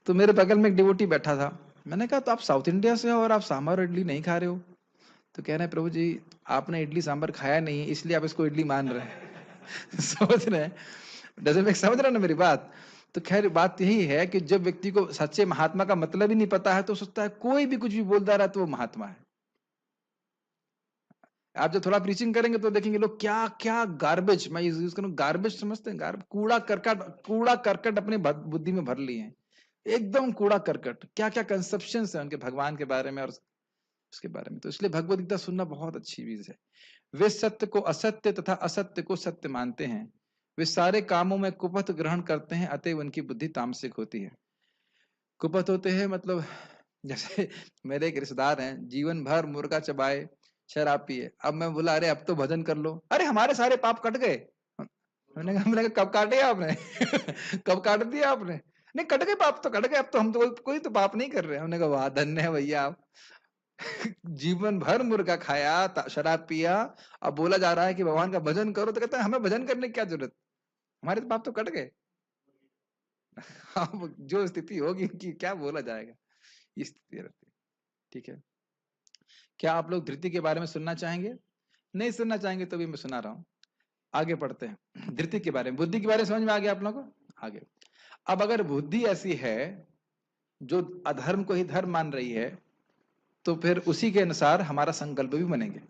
तो मेरे बगल में एक डिवोटी बैठा था, मैंने कहा तो आप साउथ इंडिया से हो और आप सांभर और इडली नहीं खा रहे हो? तो कह रहे हैं प्रभु जी आपने इडली सांभर खाया नहीं है इसलिए आप इसको इडली मान रहे हैं। समझ रहे हैं? समझ रहे ना मेरी बात? तो खैर बात यही है कि जब व्यक्ति को सच्चे महात्मा का मतलब ही नहीं पता है, तो सोचता है कोई भी कुछ भी बोलता रहा तो वो महात्मा है। आप जब थोड़ा प्रीचिंग करेंगे तो देखेंगे लोग क्या क्या गार्बेज, मैं यूज करूं गार्बेज, समझते हैं गार्बेज, कूड़ा करकट अपनी बुद्धि में भर लिए हैं, एकदम कूड़ा करकट। क्या क्या कंसेप्शंस है उनके भगवान के बारे में और उसके बारे में। तो इसलिए भगवद गीता सुनना बहुत अच्छी चीज है। वे सत्य को असत्य तथा असत्य को सत्य मानते हैं, वे सारे कामों में कुपथ ग्रहण करते हैं, अतएव उनकी बुद्धि तामसिक होती है। कुपथ होते हैं मतलब, जैसे मेरे एक रिश्तेदार हैं, जीवन भर मुर्गा चबाए, शराब पिए। अब मैं बोला अरे अब तो भजन कर लो, अरे हमारे सारे पाप कट गए। हमने कहा कब काटे आपने? कब काट दिया आपने? नहीं कट गए पाप, तो कट गए, अब तो हम तो कोई तो पाप नहीं कर रहे। हमने कहा वाह धन्य है भैया आप। जीवन भर मुर्गा खाया, शराब पिया, अब बोला जा रहा है कि भगवान का भजन करो, तो कहता है हमें भजन करने की क्या जरूरत, हमारे तो पाप तो कट गए। अब जो स्थिति होगी कि क्या बोला जाएगा, ये स्थिति रहती है। ठीक है, क्या आप लोग धृति के बारे में सुनना चाहेंगे? नहीं सुनना चाहेंगे तो भी मैं सुना रहा हूं। आगे पढ़ते हैं। धृति के बारे में, बुद्धि के बारे में समझ में आ गया आप लोगों को? आगे अब अगर बुद्धि ऐसी है जो अधर्म को ही धर्म मान रही है, तो फिर उसी के अनुसार हमारा संकल्प भी बनेंगे।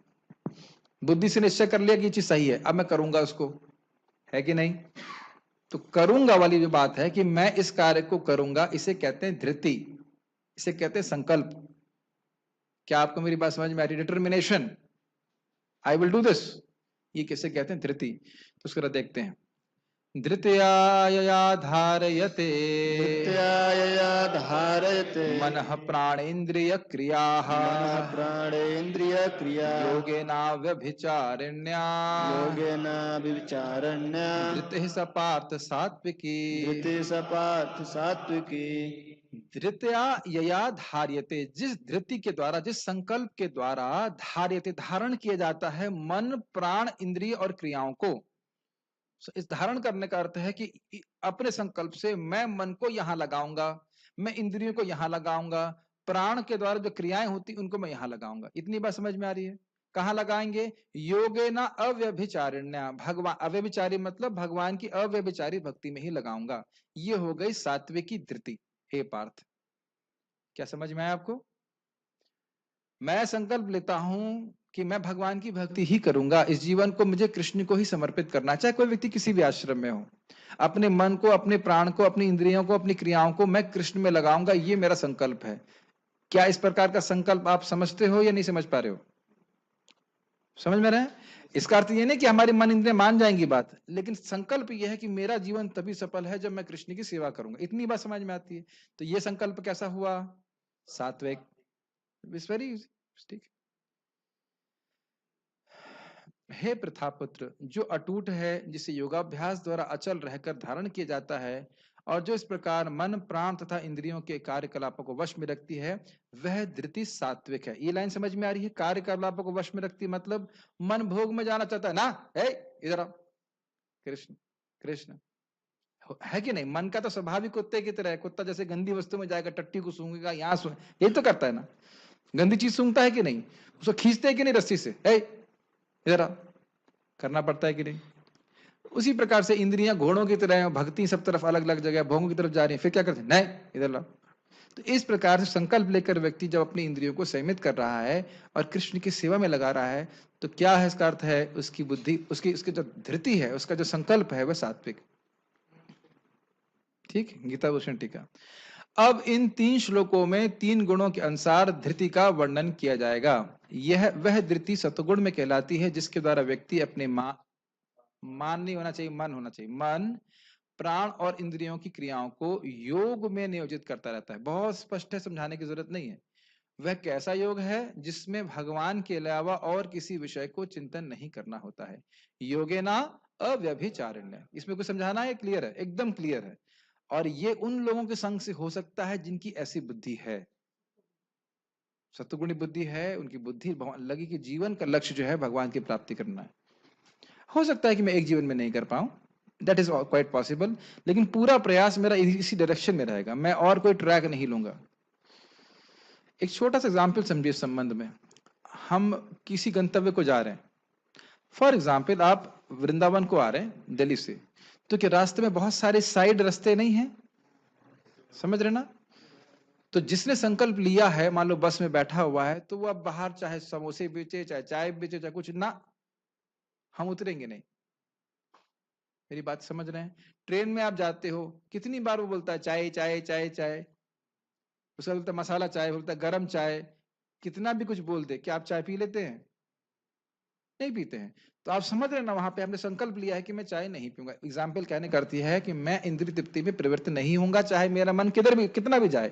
बुद्धि से निश्चय कर लिया कि ये चीज सही है, अब मैं करूंगा उसको, है कि नहीं? तो करूंगा वाली जो बात है कि मैं इस कार्य को करूंगा, इसे कहते हैं धृति, इसे कहते हैं संकल्प। क्या आपको मेरी बात समझ में आ रही? Determination, I will do this, ये किसे कहते हैं? धृति। तो उसको देखते हैं। धृतया यया धारयते धृत्यायया धारयते मनः प्राणेन्द्रिय क्रियाः मनः प्राणेन्द्रिय क्रिया योगेनाव्यभिचारिण्या योगेन विचारण्या धृतिः स पार्थ सात्विकी। धृति सपार्थ सात्विकी। धृतया यया धार्यते, जिस धृति के द्वारा, जिस संकल्प के द्वारा धार्यते, धारण किया जाता है मन प्राण इंद्रिय और क्रियाओं को। इस धारण करने का अर्थ है कि अपने संकल्प से मैं मन को यहां लगाऊंगा, मैं इंद्रियों को यहां लगाऊंगा, प्राण के द्वारा जो क्रियाएं होती उनको मैं यहां लगाऊंगा। इतनी बात समझ में आ रही है? कहां लगाएंगे? योगेना अव्यभिचारिण्या, भगवान अव्यभिचारी मतलब भगवान की अव्यभिचारी भक्ति में ही लगाऊंगा। ये हो गई सात्विकी धृति। हे पार्थ, क्या समझ में आया आपको? मैं संकल्प लेता हूं कि मैं भगवान की भक्ति ही करूंगा, इस जीवन को मुझे कृष्ण को ही समर्पित करना। चाहे कोई व्यक्ति किसी भी आश्रम में हो, अपने मन को, अपने प्राण को, अपनी इंद्रियों को, अपनी क्रियाओं को मैं कृष्ण में लगाऊंगा, ये मेरा संकल्प है। क्या इस प्रकार का संकल्प आप समझते हो या नहीं समझ पा रहे हो? समझ में रहे हैं? इसका अर्थ ये नहीं कि हमारी मन इंद्रियां मान जाएंगी बात, लेकिन संकल्प यह है कि मेरा जीवन तभी सफल है जब मैं कृष्ण की सेवा करूंगा। इतनी बात समझ में आती है? तो ये संकल्प कैसा हुआ? सात्विक। वेरी ठीक। हे प्रथापुत्र, जो अटूट है, जिसे योगाभ्यास द्वारा अचल रहकर धारण किया जाता है, और जो इस प्रकार मन प्राण तथा इंद्रियों के कार्यकलापों को वश में रखती है, वह धृति सात्विक है। ये लाइन समझ में आ रही है? कार्यकलापों को वश में रखती मतलब मन भोग में जाना चाहता है ना, इधर आओ कृष्ण कृष्ण, है कि नहीं? मन का तो स्वाभाविक कुत्ते की तरह है। कुत्ता जैसे गंदी वस्तु में जाएगा, टट्टी को सूंघेगा, यहाँ सूंघ, यही तो करता है ना। गंदी चीज सूंघता है कि नहीं? उसको खींचते है कि नहीं रस्सी से, इधर आ, करना पड़ता है कि नहीं? उसी प्रकार से इंद्रियां घोड़ों की तरह, भक्ति सब तरफ अलग अलग जगह भोगों की तरफ जा रही है, फिर क्या करते हैं? नहीं, इधर लाओ। तो इस प्रकार से संकल्प लेकर व्यक्ति जब अपनी इंद्रियों को संयमित कर रहा है और कृष्ण की सेवा में लगा रहा है, तो क्या है इसका अर्थ है? उसकी बुद्धि, उसकी जो धृति है, उसका जो संकल्प है वह सात्विक। ठीक, गीता भूषण टीका। अब इन 3 श्लोकों में 3 गुणों के अनुसार धृति का वर्णन किया जाएगा। यह वह धृति सतगुण में कहलाती है, जिसके द्वारा व्यक्ति अपने मान नहीं होना चाहिए, मन होना चाहिए, मन प्राण और इंद्रियों की क्रियाओं को योग में नियोजित करता रहता है। बहुत स्पष्ट है, समझाने की जरूरत नहीं है। वह कैसा योग है? जिसमें भगवान के अलावा और किसी विषय को चिंतन नहीं करना होता है। योगेना अव्यभिचारिण्य, इसमें कुछ समझाना है? क्लियर है, एकदम क्लियर है। और ये उन लोगों के संग से हो सकता है जिनकी ऐसी बुद्धि है, सत्वगुणी बुद्धि है, उनकी बुद्धि लगी कि जीवन का लक्ष्य जो है भगवान की प्राप्ति करना है। हो सकता है कि मैं एक जीवन में नहीं कर पाऊं, दैट इज क्वाइट पॉसिबल, लेकिन पूरा प्रयास मेरा इसी डायरेक्शन में रहेगा, मैं और कोई ट्रैक नहीं लूंगा। एक छोटा सा एग्जाम्पल समझिए इस संबंध में। हम किसी गंतव्य को जा रहे हैं, फॉर एग्जाम्पल आप वृंदावन को आ रहे हैं दिल्ली से, तो क्या रास्ते में बहुत सारे साइड रास्ते नहीं हैं? समझ रहे ना? तो जिसने संकल्प लिया है, मान लो बस में बैठा हुआ है, तो वो अब बाहर चाहे समोसे बेचे, चाहे चाय बेचे, चाहे कुछ ना, हम उतरेंगे नहीं। मेरी बात समझ रहे हैं? ट्रेन में आप जाते हो, कितनी बार वो बोलता है चाय चाय चाय चाय, उसका बोलता है मसाला चाय, बोलता है गरम चाय, कितना भी कुछ बोल दे, क्या आप चाय पी लेते हैं? नहीं पीते हैं। तो आप समझ रहे हैं ना, वहां पे हमने संकल्प लिया है कि मैं चाय नहीं पीऊंगा। एग्जाम्पल कहने करती है कि मैं इंद्रिय तृप्ति में प्रवृत्त नहीं होऊंगा, चाहे मेरा मन किधर भी कितना भी जाए,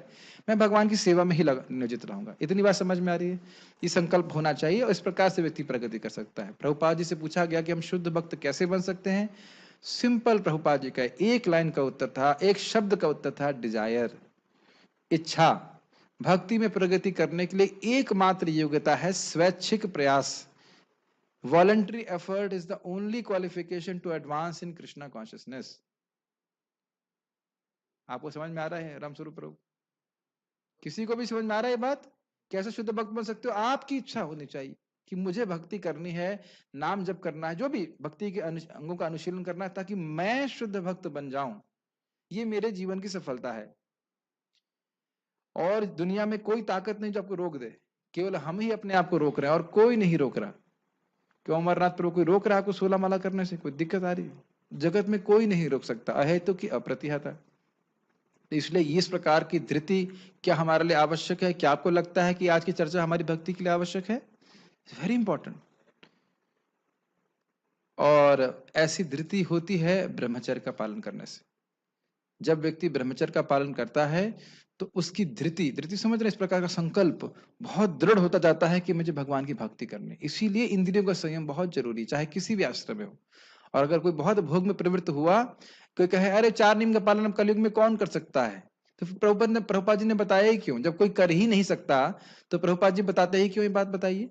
मैं भगवान की सेवा में ही नियोजित रहूंगा। इतनी बात समझ में आ रही है? ये संकल्प होना चाहिए और इस प्रकार से व्यक्ति प्रगति कर सकता है। प्रभुपाद जी से पूछा गया कि हम शुद्ध भक्त कैसे बन सकते हैं? सिंपल प्रभुपाद जी का एक लाइन का उत्तर था, एक शब्द का उत्तर था, डिजायर, इच्छा। भक्ति में प्रगति करने के लिए एकमात्र योग्यता है स्वैच्छिक प्रयास। Voluntary effort is the only qualification to advance in Krishna consciousness. आपको समझ में आ रहा है रामस्वरूप प्रभु? किसी को भी समझ में आ रहा है ये बात? कैसे शुद्ध भक्त बन सकते हो? आपकी इच्छा होनी चाहिए कि मुझे भक्ति करनी है, नाम जप करना है, जो भी भक्ति के अंगों का अनुशीलन करना है, ताकि मैं शुद्ध भक्त बन जाऊं। ये मेरे जीवन की सफलता है। और दुनिया में कोई ताकत नहीं जो आपको रोक दे, केवल हम ही अपने आप को रोक रहे हैं और कोई नहीं रोक रहा। क्यों अमरनाथ प्रभु कोई रोक रहा है आपको 16 माला करने से? कोई दिक्कत आ रही है? जगत में कोई नहीं रोक सकता, अहेतु की अप्रतिहता। इसलिए इस प्रकार की धृति क्या हमारे लिए आवश्यक है? क्या आपको लगता है कि आज की चर्चा हमारी भक्ति के लिए आवश्यक है? Very important. और ऐसी धृति होती है ब्रह्मचर्य का पालन करने से। जब व्यक्ति ब्रह्मचर्य का पालन करता है तो उसकी धृति समझ रहे, इस प्रकार का संकल्प बहुत दृढ़ होता जाता है कि मुझे भगवान की भक्ति करनी। इसीलिए इंद्रियों का संयम बहुत जरूरी, चाहे किसी भी आश्रम में हो। और अगर कोई बहुत भोग में प्रवृत्त हुआ, कोई कहे अरे 4 नियम का पालन अब कलयुग में कौन कर सकता है, तो फिर प्रभुपाद जी ने बताया ही क्यों? जब कोई कर ही नहीं सकता तो प्रभुपाद जी बताते ही क्यों? ये बात बताइए।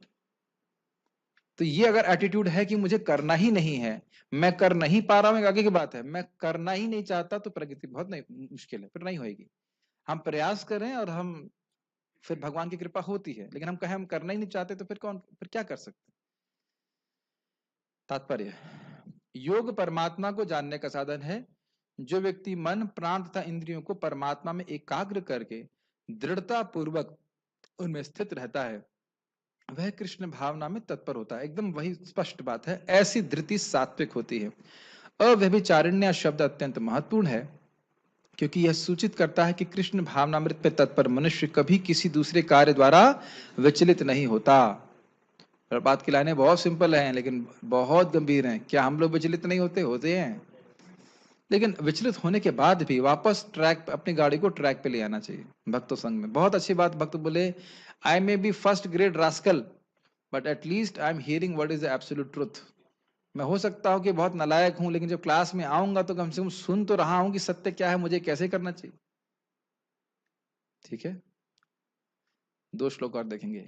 तो ये अगर एटीट्यूड है कि मुझे करना ही नहीं है, मैं कर नहीं पा रहा हूं, आगे की बात है, मैं करना ही नहीं चाहता, तो प्रगति बहुत नहीं मुश्किल है, फिर नहीं होगी। हम प्रयास करें और हम फिर भगवान की कृपा होती है, लेकिन हम कहें हम करना ही नहीं चाहते तो फिर क्या कर सकते? तात्पर्य, योग परमात्मा को जानने का साधन है। जो व्यक्ति मन प्राण तथा इंद्रियों को परमात्मा में एकाग्र करके दृढ़ता पूर्वक उनमें स्थित रहता है, वह कृष्ण भावना में तत्पर होता है। एकदम वही स्पष्ट बात है। ऐसी धृति सात्विक होती है। अव्यभिचारिण्य शब्द अत्यंत महत्वपूर्ण है, क्योंकि यह सूचित करता है कि कृष्ण भावनामृत में तत्पर मनुष्य कभी किसी दूसरे कार्य द्वारा विचलित नहीं होता। और बात की लाइनें बहुत सिंपल हैं लेकिन बहुत गंभीर हैं। क्या हम लोग विचलित नहीं होते? होते हैं। लेकिन विचलित होने के बाद भी वापस ट्रैक, अपनी गाड़ी को ट्रैक पे ले आना चाहिए। भक्तों संग में बहुत अच्छी बात, भक्त बोले I may be first grade rascal but at least I am hearing what is the absolute truth. मैं हो सकता हूं कि बहुत नालायक हूं, लेकिन जब क्लास में आऊंगा तो कम से कम सुन तो रहा हूं कि सत्य क्या है, मुझे कैसे करना चाहिए। ठीक है, 2 श्लोक और देखेंगे।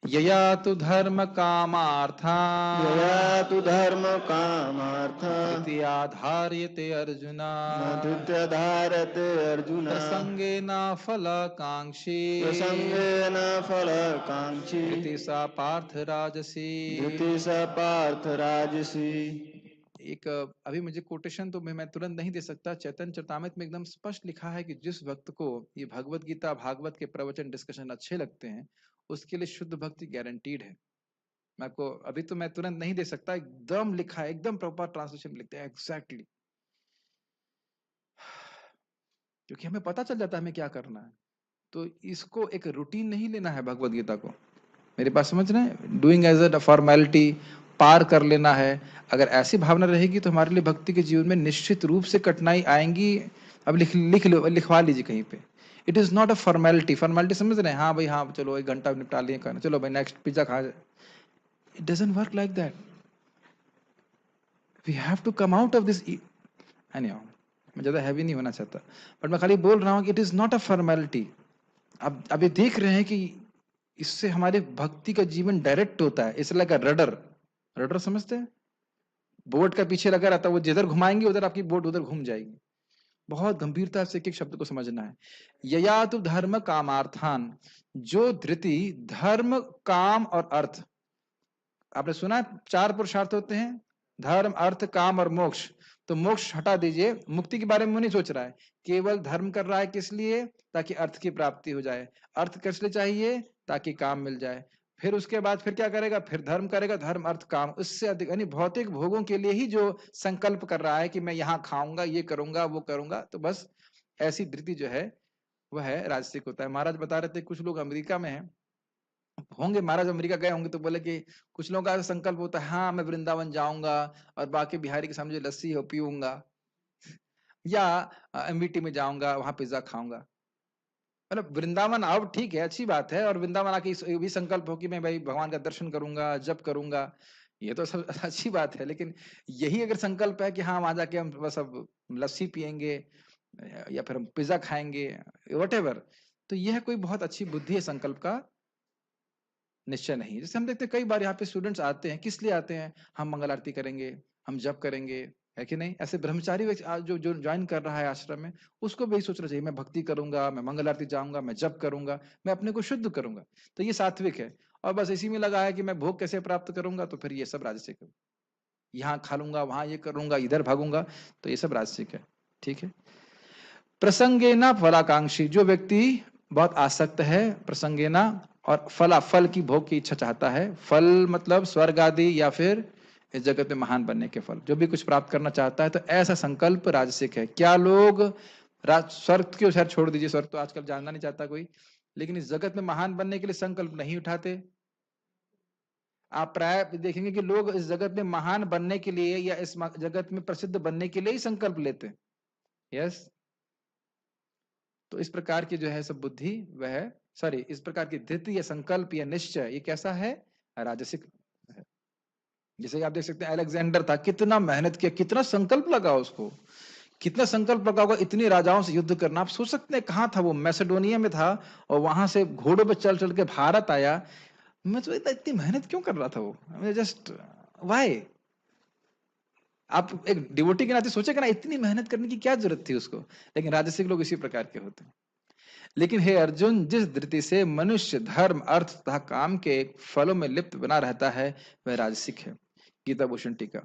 यया तु धर्म कामार्थान् यया तु धर्म कामार्थान् धृत्याधार्यते अर्जुन धृत्याधारते अर्जुन प्रसंगेन फलकांक्षी प्रसंगेन फलकांक्षी धृति सा पार्थ राजसी। धृति स पार्थ राजसी। एक अभी मुझे कोटेशन तो मैं तुरंत नहीं दे सकता। चैतन्य चरितामृत में एकदम स्पष्ट लिखा है कि जिस भक्त को ये भगवत गीता भागवत के प्रवचन डिस्कशन अच्छे लगते हैं, उसके लिए शुद्ध भक्ति गारंटीड है। मैं आपको अभी तो मैं तुरंत नहीं दे सकता, एकदम लिखा है, एकदम प्रॉपर ट्रांसलेशन लिखते हैं एग्जैक्टली, क्योंकि हमें पता चल जाता है हमें क्या करना है। तो इसको एक रूटीन नहीं लेना है भगवत गीता को, मेरे पास समझ रहे हैं, डूइंग एज अ फॉर्मेलिटी, पार कर लेना है। अगर ऐसी भावना रहेगी तो हमारे लिए भक्ति के जीवन में निश्चित रूप से कठिनाई आएंगी। अब लिखवा लीजिए कहीं पे, it is not a formality. Formality समझ रहे हैं, हाँ भाई हाँ चलो 1 घंटा निपटा लिए करना, चलो भाई नेक्स्ट पिज्जा खा। It doesn't work like that. We have to come out of this. Anyhow, मैं ज्यादा हैवी नहीं होना चाहता, बट मैं खाली बोल रहा हूँ कि it is not a formality. अब अभी देख रहे हैं कि इससे हमारे भक्ति का जीवन डायरेक्ट होता है। It's like a rudder. Rudder समझते हैं? बोट का पीछे लगा रहता है, वो जिधर घुमाएंगे उधर आपकी बोट उधर घूम जाएगी। बहुत गंभीरता से एक एक शब्द को समझना है। यया तु धर्म कामार्थान, जो धृति धर्म काम और अर्थ, आपने सुना है 4 पुरुषार्थ होते हैं, धर्म अर्थ काम और मोक्ष। तो मोक्ष हटा दीजिए, मुक्ति के बारे में नहीं सोच रहा है, केवल धर्म कर रहा है। किस लिए? ताकि अर्थ की प्राप्ति हो जाए। अर्थ किस लिए चाहिए? ताकि काम मिल जाए। फिर उसके बाद फिर क्या करेगा? फिर धर्म करेगा, धर्म अर्थ काम। उससे अधिक यानी भौतिक भोगों के लिए ही जो संकल्प कर रहा है कि मैं यहाँ खाऊंगा, ये करूंगा, वो करूंगा, तो बस ऐसी धृति जो है वह है राजसिक होता है। महाराज बता रहे थे कुछ लोग अमेरिका में हैं, होंगे महाराज अमेरिका गए होंगे तो बोले कि कुछ लोगों का ऐसा संकल्प होता है, हाँ मैं वृंदावन जाऊंगा और बाकी बिहारी के सामने जो लस्सी हो पीऊंगा, या एमबीटी में जाऊंगा वहां पिज्जा खाऊंगा। मतलब वृंदावन आओ ठीक है, अच्छी बात है, और वृंदावन आके ये भी संकल्प हो कि मैं भाई भगवान का दर्शन करूंगा, जप करूंगा, ये तो सब अच्छी बात है। लेकिन यही अगर संकल्प है कि हाँ वहां जाके हम बस अब लस्सी पियेंगे या फिर हम पिज्जा खाएंगे, वट तो यह कोई बहुत अच्छी बुद्धि है संकल्प का निश्चय नहीं। जैसे हम देखते हैं कई बार यहाँ पे स्टूडेंट्स आते हैं, किस लिए आते हैं, हम मंगल आरती करेंगे, हम जप करेंगे, है कि नहीं? ऐसे ब्रह्मचारी व्यक्ति जो जो ज्वाइन कर रहा है आश्रम में, उसको भी सोचना चाहिए मैं भक्ति करूंगा, मैं मंगल आरती जाऊंगा, मैं जप करूंगा, मैं अपने को शुद्ध करूंगा, तो ये सात्विक है। और बस इसी में लगा है कि मैं भोग कैसे प्राप्त करूंगा, तो फिर ये सब राजसिक है। यहाँ खा लूंगा, वहां ये करूंगा, इधर भागूंगा, तो ये सब राजसिक है। ठीक है। प्रसंगेना फलाकांक्षी, जो व्यक्ति बहुत आसक्त है प्रसंगेना, और फल की भोग की इच्छा चाहता है, फल मतलब स्वर्ग आदि या फिर इस जगत में महान बनने के फल, जो भी कुछ प्राप्त करना चाहता है, तो ऐसा संकल्प राजसिक है। क्या लोग स्वर्ग के खैर छोड़ दीजिए, स्वर्ग तो आजकल जानना नहीं चाहता कोई, लेकिन इस जगत में महान बनने के लिए संकल्प नहीं उठाते। आप प्राय देखेंगे कि लोग इस जगत में महान बनने के लिए या इस जगत में प्रसिद्ध बनने के लिए ही संकल्प लेते हैं। यस। तो इस प्रकार की जो है सब बुद्धि वह, सॉरी, इस प्रकार की धृति या संकल्प या निश्चय, ये कैसा है? राजसिक है। जैसे आप देख सकते हैं अलेक्जेंडर था, कितना मेहनत किया, कितना संकल्प लगा उसको, कितना संकल्प लगा होगा इतनी राजाओं से युद्ध करना। आप सोच सकते हैं कहाँ था वो, मैसेडोनिया में था, और वहां से घोड़ों पर चल चल के भारत आया। मैं तो इतनी मेहनत क्यों कर रहा था वो, जस्ट वाई? आप एक डिवोटी के नाते सोचेगा ना, इतनी मेहनत करने की क्या जरूरत थी उसको। लेकिन राजसिक लोग इसी प्रकार के होते हैं। लेकिन हे अर्जुन, जिस धृति से मनुष्य धर्म अर्थ तथा काम के फलों में लिप्त बना रहता है वह राजसिक है। गीता भूषण टीका।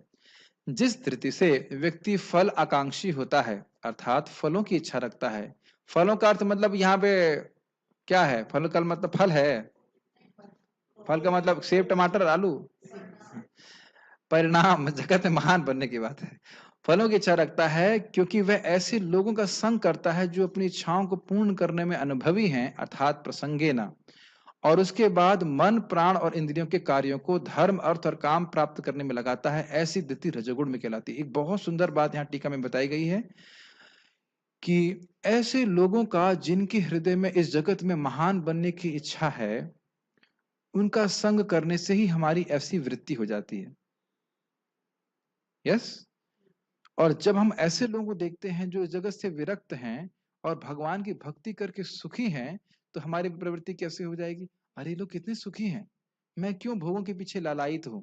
जिस धृति से व्यक्ति फल आकांक्षी होता है, अर्थात फलों की इच्छा रखता है, फलों का अर्थ मतलब यहाँ पे क्या है? फल का मतलब फल है, फल का मतलब सेब टमाटर आलू, परिणाम जगत में महान बनने की बात है। फलों की इच्छा रखता है क्योंकि वह ऐसे लोगों का संग करता है जो अपनी इच्छाओं को पूर्ण करने में अनुभवी हैं, अर्थात प्रसंगेना, और उसके बाद मन प्राण और इंद्रियों के कार्यों को धर्म अर्थ और काम प्राप्त करने में लगाता है। ऐसी धृति रजोगुण में कहलाती है। एक बहुत सुंदर बात यहाँ टीका में बताई गई है कि ऐसे लोगों का जिनके हृदय में इस जगत में महान बनने की इच्छा है, उनका संग करने से ही हमारी ऐसी वृत्ति हो जाती है। यस। और जब हम ऐसे लोगों को देखते हैं जो इस जगत से विरक्त हैं और भगवान की भक्ति करके सुखी हैं, तो हमारी प्रवृत्ति कैसे हो जाएगी? अरे ये लोग कितने सुखी हैं, मैं क्यों भोगों के पीछे लालायित हूं?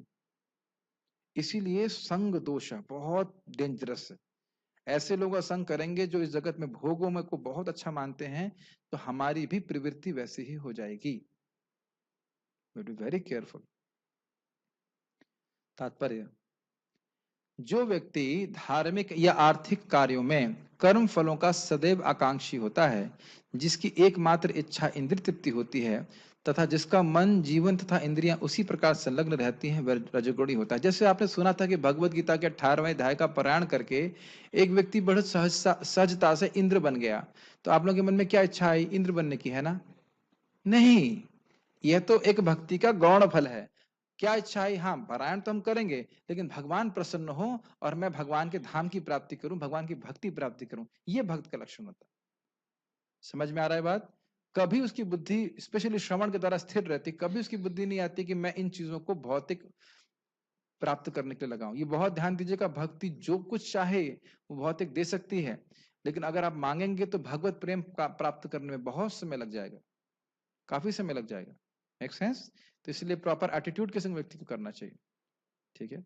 इसीलिए संग दोष बहुत डेंजरस है। ऐसे लोग संग करेंगे जो इस जगत में भोगों में को बहुत अच्छा मानते हैं, तो हमारी भी प्रवृत्ति वैसी ही हो जाएगी। Be very careful. तात्पर्य, जो व्यक्ति धार्मिक या आर्थिक कार्यों में कर्म फलों का सदैव आकांक्षी होता है, जिसकी एकमात्र इच्छा इंद्रिय तृप्ति होती है तथा जिसका मन जीवन तथा इंद्रियां उसी प्रकार संलग्न रहती हैं, वह रजोगुणी होता है। जैसे आपने सुना था कि भगवत गीता के 18वें अध्याय का पारायण करके एक व्यक्ति बड़े सहजता से इंद्र बन गया, तो आप लोगों के मन में क्या इच्छा आई? इंद्र बनने की, है ना? नहीं, यह तो एक भक्ति का गौण फल है। क्या इच्छा है? हाँ, पारायण तो हम करेंगे, लेकिन भगवान प्रसन्न हो और मैं भगवान के धाम की प्राप्ति करूं, भगवान की भक्ति प्राप्ति करूं, ये भक्त का लक्षण होता है। समझ में आ रहा है बात? कभी उसकी बुद्धि स्पेशली श्रवण के द्वारा स्थिर रहती, कभी उसकी बुद्धि नहीं आती कि मैं इन चीजों को भौतिक प्राप्त करने के लिए लगाऊं। ये बहुत ध्यान दीजिएगा, भक्ति जो कुछ चाहे वो भौतिक दे सकती है, लेकिन अगर आप मांगेंगे तो भगवत प्रेम प्राप्त करने में बहुत समय लग जाएगा, काफी समय लग जाएगा। Make sense? तो इसलिए प्रॉपर एटीट्यूड के संग व्यक्ति को करना चाहिए। ठीक है।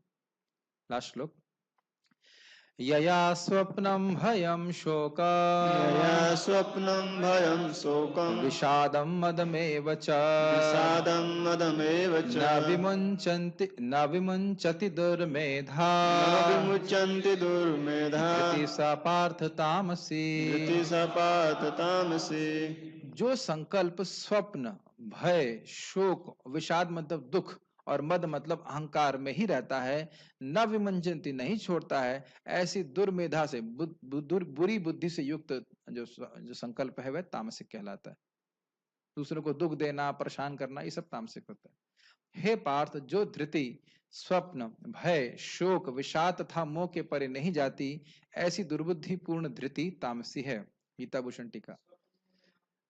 लास्ट श्लोक। यया स्वप्नम भयम शोक यया स्वप्नं भयं शोकं विषादम मदमेव च विषादं मदमेव च न विमुञ्चति दुर्मेधा न विमुच्यन्ति दुर्मेधा धृति सा पार्थ तामसी। धृति स पार्थ तामसी। जो संकल्प स्वप्न भय शोक विषाद मतलब दुख और मद मतलब अहंकार में ही रहता है, न विमंजंती नहीं छोड़ता है, ऐसी दुर्मेधा से बुरी बुद्धि से युक्त जो संकल्प है वह तामसिक कहलाता है। दूसरों को दुख देना, परेशान करना, ये सब तामसिक होता है। हे पार्थ, जो धृति, स्वप्न, भय, शोक, विषाद तथा मोह के परे नहीं जाती, ऐसी दुर्बुद्धि पूर्ण धृति तामसी है। गीता भूषण टीका।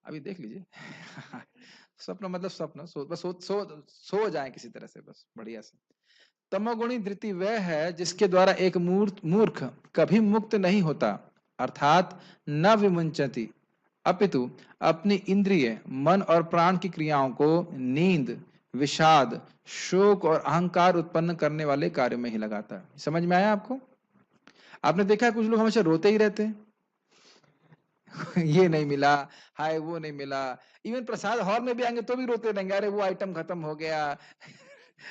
अभी देख लीजिए। स्वप्न मतलब स्वप्न, बस सो जाए किसी तरह से, बस बढ़िया से। तमोगुणी धृति वह है जिसके द्वारा एक मूर्ख कभी मुक्त नहीं होता, अर्थात न विमुंचति, अपितु अपनी इंद्रिय, मन और प्राण की क्रियाओं को नींद, विषाद, शोक और अहंकार उत्पन्न करने वाले कार्यों में ही लगाता है। समझ में आया आपको? आपने देखा है कुछ लोग हमेशा रोते ही रहते हैं। ये नहीं मिला, हाय वो नहीं मिला। इवन प्रसाद हॉल में भी आएंगे तो भी रोते रहेंगे, अरे वो आइटम खत्म हो गया।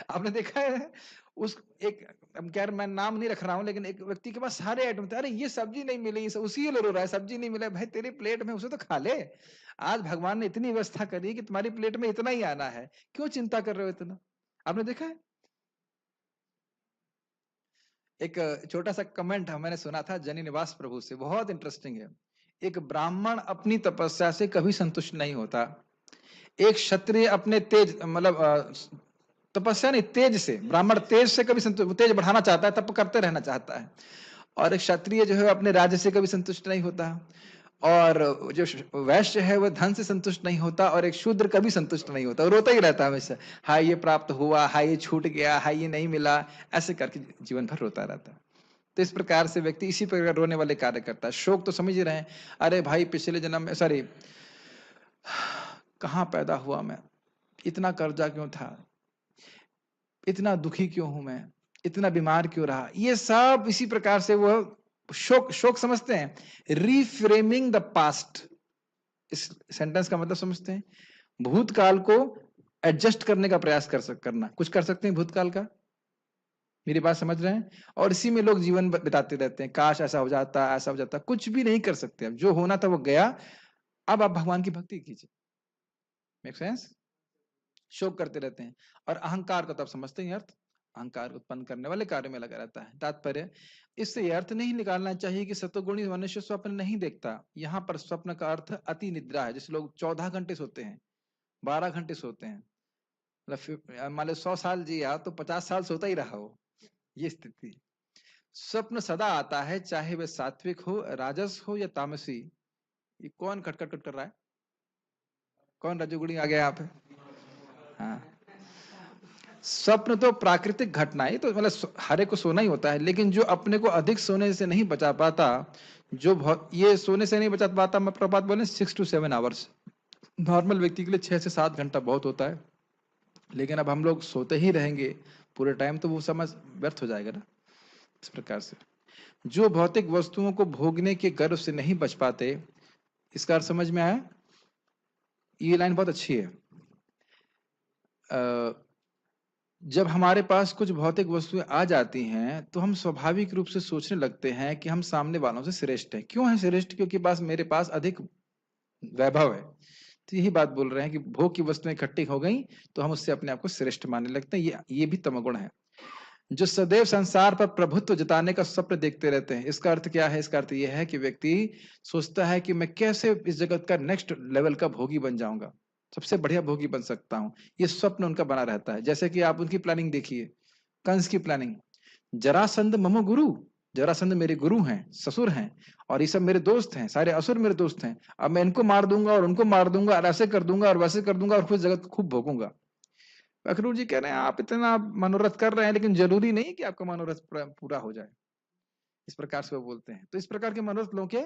आपने देखा है उस एक, मैं नाम नहीं रख रहा हूं, लेकिन एक व्यक्ति के पास सारे आइटम थे, अरे ये सब्जी नहीं मिली, उसी रो रहा है, सब्जी नहीं मिला। भाई तेरे प्लेट में उसे तो खा ले। आज भगवान ने इतनी व्यवस्था करी कि तुम्हारी प्लेट में इतना ही आना है, क्यों चिंता कर रहे हो इतना? आपने देखा है? एक छोटा सा कमेंट मैंने सुना था जनी निवास प्रभु से, बहुत इंटरेस्टिंग है। एक ब्राह्मण अपनी तपस्या से कभी संतुष्ट नहीं होता, एक क्षत्रिय अपने तेज, मतलब तपस्या नहीं, तेज से, ब्राह्मण तेज से कभी संतुष्ट, तेज बढ़ाना चाहता है, तप करते रहना चाहता है, और एक क्षत्रिय जो है अपने राज्य से कभी संतुष्ट नहीं होता, और जो वैश्य है वह धन से संतुष्ट नहीं होता, और एक शूद्र कभी संतुष्ट नहीं होता, रोता ही रहता है हमेशा, हाय ये प्राप्त हुआ, हाय ये छूट गया, हाय ये नहीं मिला, ऐसे करके जीवन भर रोता रहता है। तो इस प्रकार से व्यक्ति इसी प्रकार रोने वाले कार्य करता है। शोक तो समझ ही रहे हैं, अरे भाई पिछले जन्म में, सॉरी, कहाँ पैदा हुआ मैं, इतना कर्जा क्यों था, इतना दुखी क्यों हूं मैं, इतना बीमार क्यों रहा, ये सब इसी प्रकार से वो शोक समझते हैं। रीफ्रेमिंग द पास्ट, इस सेंटेंस का मतलब समझते हैं? भूतकाल को एडजस्ट करने का प्रयास करना, कुछ कर सकते हैं भूतकाल का? मेरी बात समझ रहे हैं? और इसी में लोग जीवन बिताते रहते हैं, काश ऐसा हो जाता, ऐसा हो जाता। कुछ भी नहीं कर सकते, अब जो होना था वो गया, अब आप भगवान की भक्ति कीजिए। Make sense? शोक करते रहते हैं, और अहंकार को तो आप समझते हैं अर्थ, अहंकार उत्पन्न करने वाले कार्य में लगा रहता है। तात्पर्य इससे यह अर्थ नहीं निकालना चाहिए कि सत्वगुणी मनुष्य स्वप्न नहीं देखता। यहाँ पर स्वप्न का अर्थ अति निद्रा है, जैसे लोग 14 घंटे सोते हैं, 12 घंटे सोते हैं, मतलब मान लो 100 साल जिया तो 50 साल सोता ही रहा हो, ये स्थिति। स्वप्न सदा आता है, चाहे वह सात्विक हो, राजस हो या तामसी। ये कौन खटखट कर रहा है? कौन रजोगुणी आ गया यहाँ पे? हाँ, स्वप्न तो प्राकृतिक घटना है, तो मतलब हर एक को सोना ही होता है, लेकिन जो अपने को अधिक सोने से नहीं बचा पाता, जो ये सोने से नहीं बचा पाता, मैं प्रभात बोले 6 to 7 आवर्स, नॉर्मल व्यक्ति के लिए 6 से 7 घंटा बहुत होता है, लेकिन अब हम लोग सोते ही रहेंगे पूरे टाइम, तो वो समय व्यर्थ हो जाएगा ना। इस प्रकार से जो भौतिक वस्तुओं को भोगने के गर्व से नहीं बच पाते, इसका अर्थ समझ में आया? ये लाइन बहुत अच्छी है। जब हमारे पास कुछ भौतिक वस्तुएं आ जाती हैं तो हम स्वाभाविक रूप से सोचने लगते हैं कि हम सामने वालों से श्रेष्ठ हैं। क्यों है श्रेष्ठ? क्योंकि मेरे पास अधिक वैभव है। तो यही बात बोल रहे हैं कि भोग की वस्तुएं इकट्ठी हो गई तो हम उससे अपने आप को श्रेष्ठ मानने लगते हैं। ये भी तमोगुण है। जो सदैव संसार पर प्रभुत्व जताने का स्वप्न देखते रहते हैं, इसका अर्थ क्या है? इसका अर्थ यह है कि व्यक्ति सोचता है कि मैं कैसे इस जगत का नेक्स्ट लेवल का भोगी बन जाऊंगा, सबसे बढ़िया भोगी बन सकता हूं। ये स्वप्न उनका बना रहता है। जैसे कि आप उनकी प्लानिंग देखिए, कंस की प्लानिंग, जरासंध मम गुरु, जरासंध मेरे गुरु हैं, ससुर हैं, और ये सब मेरे दोस्त हैं, सारे असुर मेरे दोस्त हैं। अब मैं इनको मार दूंगा और उनको मार दूंगा और ऐसे कर दूंगा और वैसे कर दूंगा और फिर जगत खूब भोगूंगा। अखरूर जी कह रहे हैं आप इतना मनोरथ कर रहे हैं, लेकिन जरूरी नहीं कि आपका मनोरथ पूरा हो जाए। इस प्रकार से वो बोलते हैं। तो इस प्रकार के मनोरथ लोगों के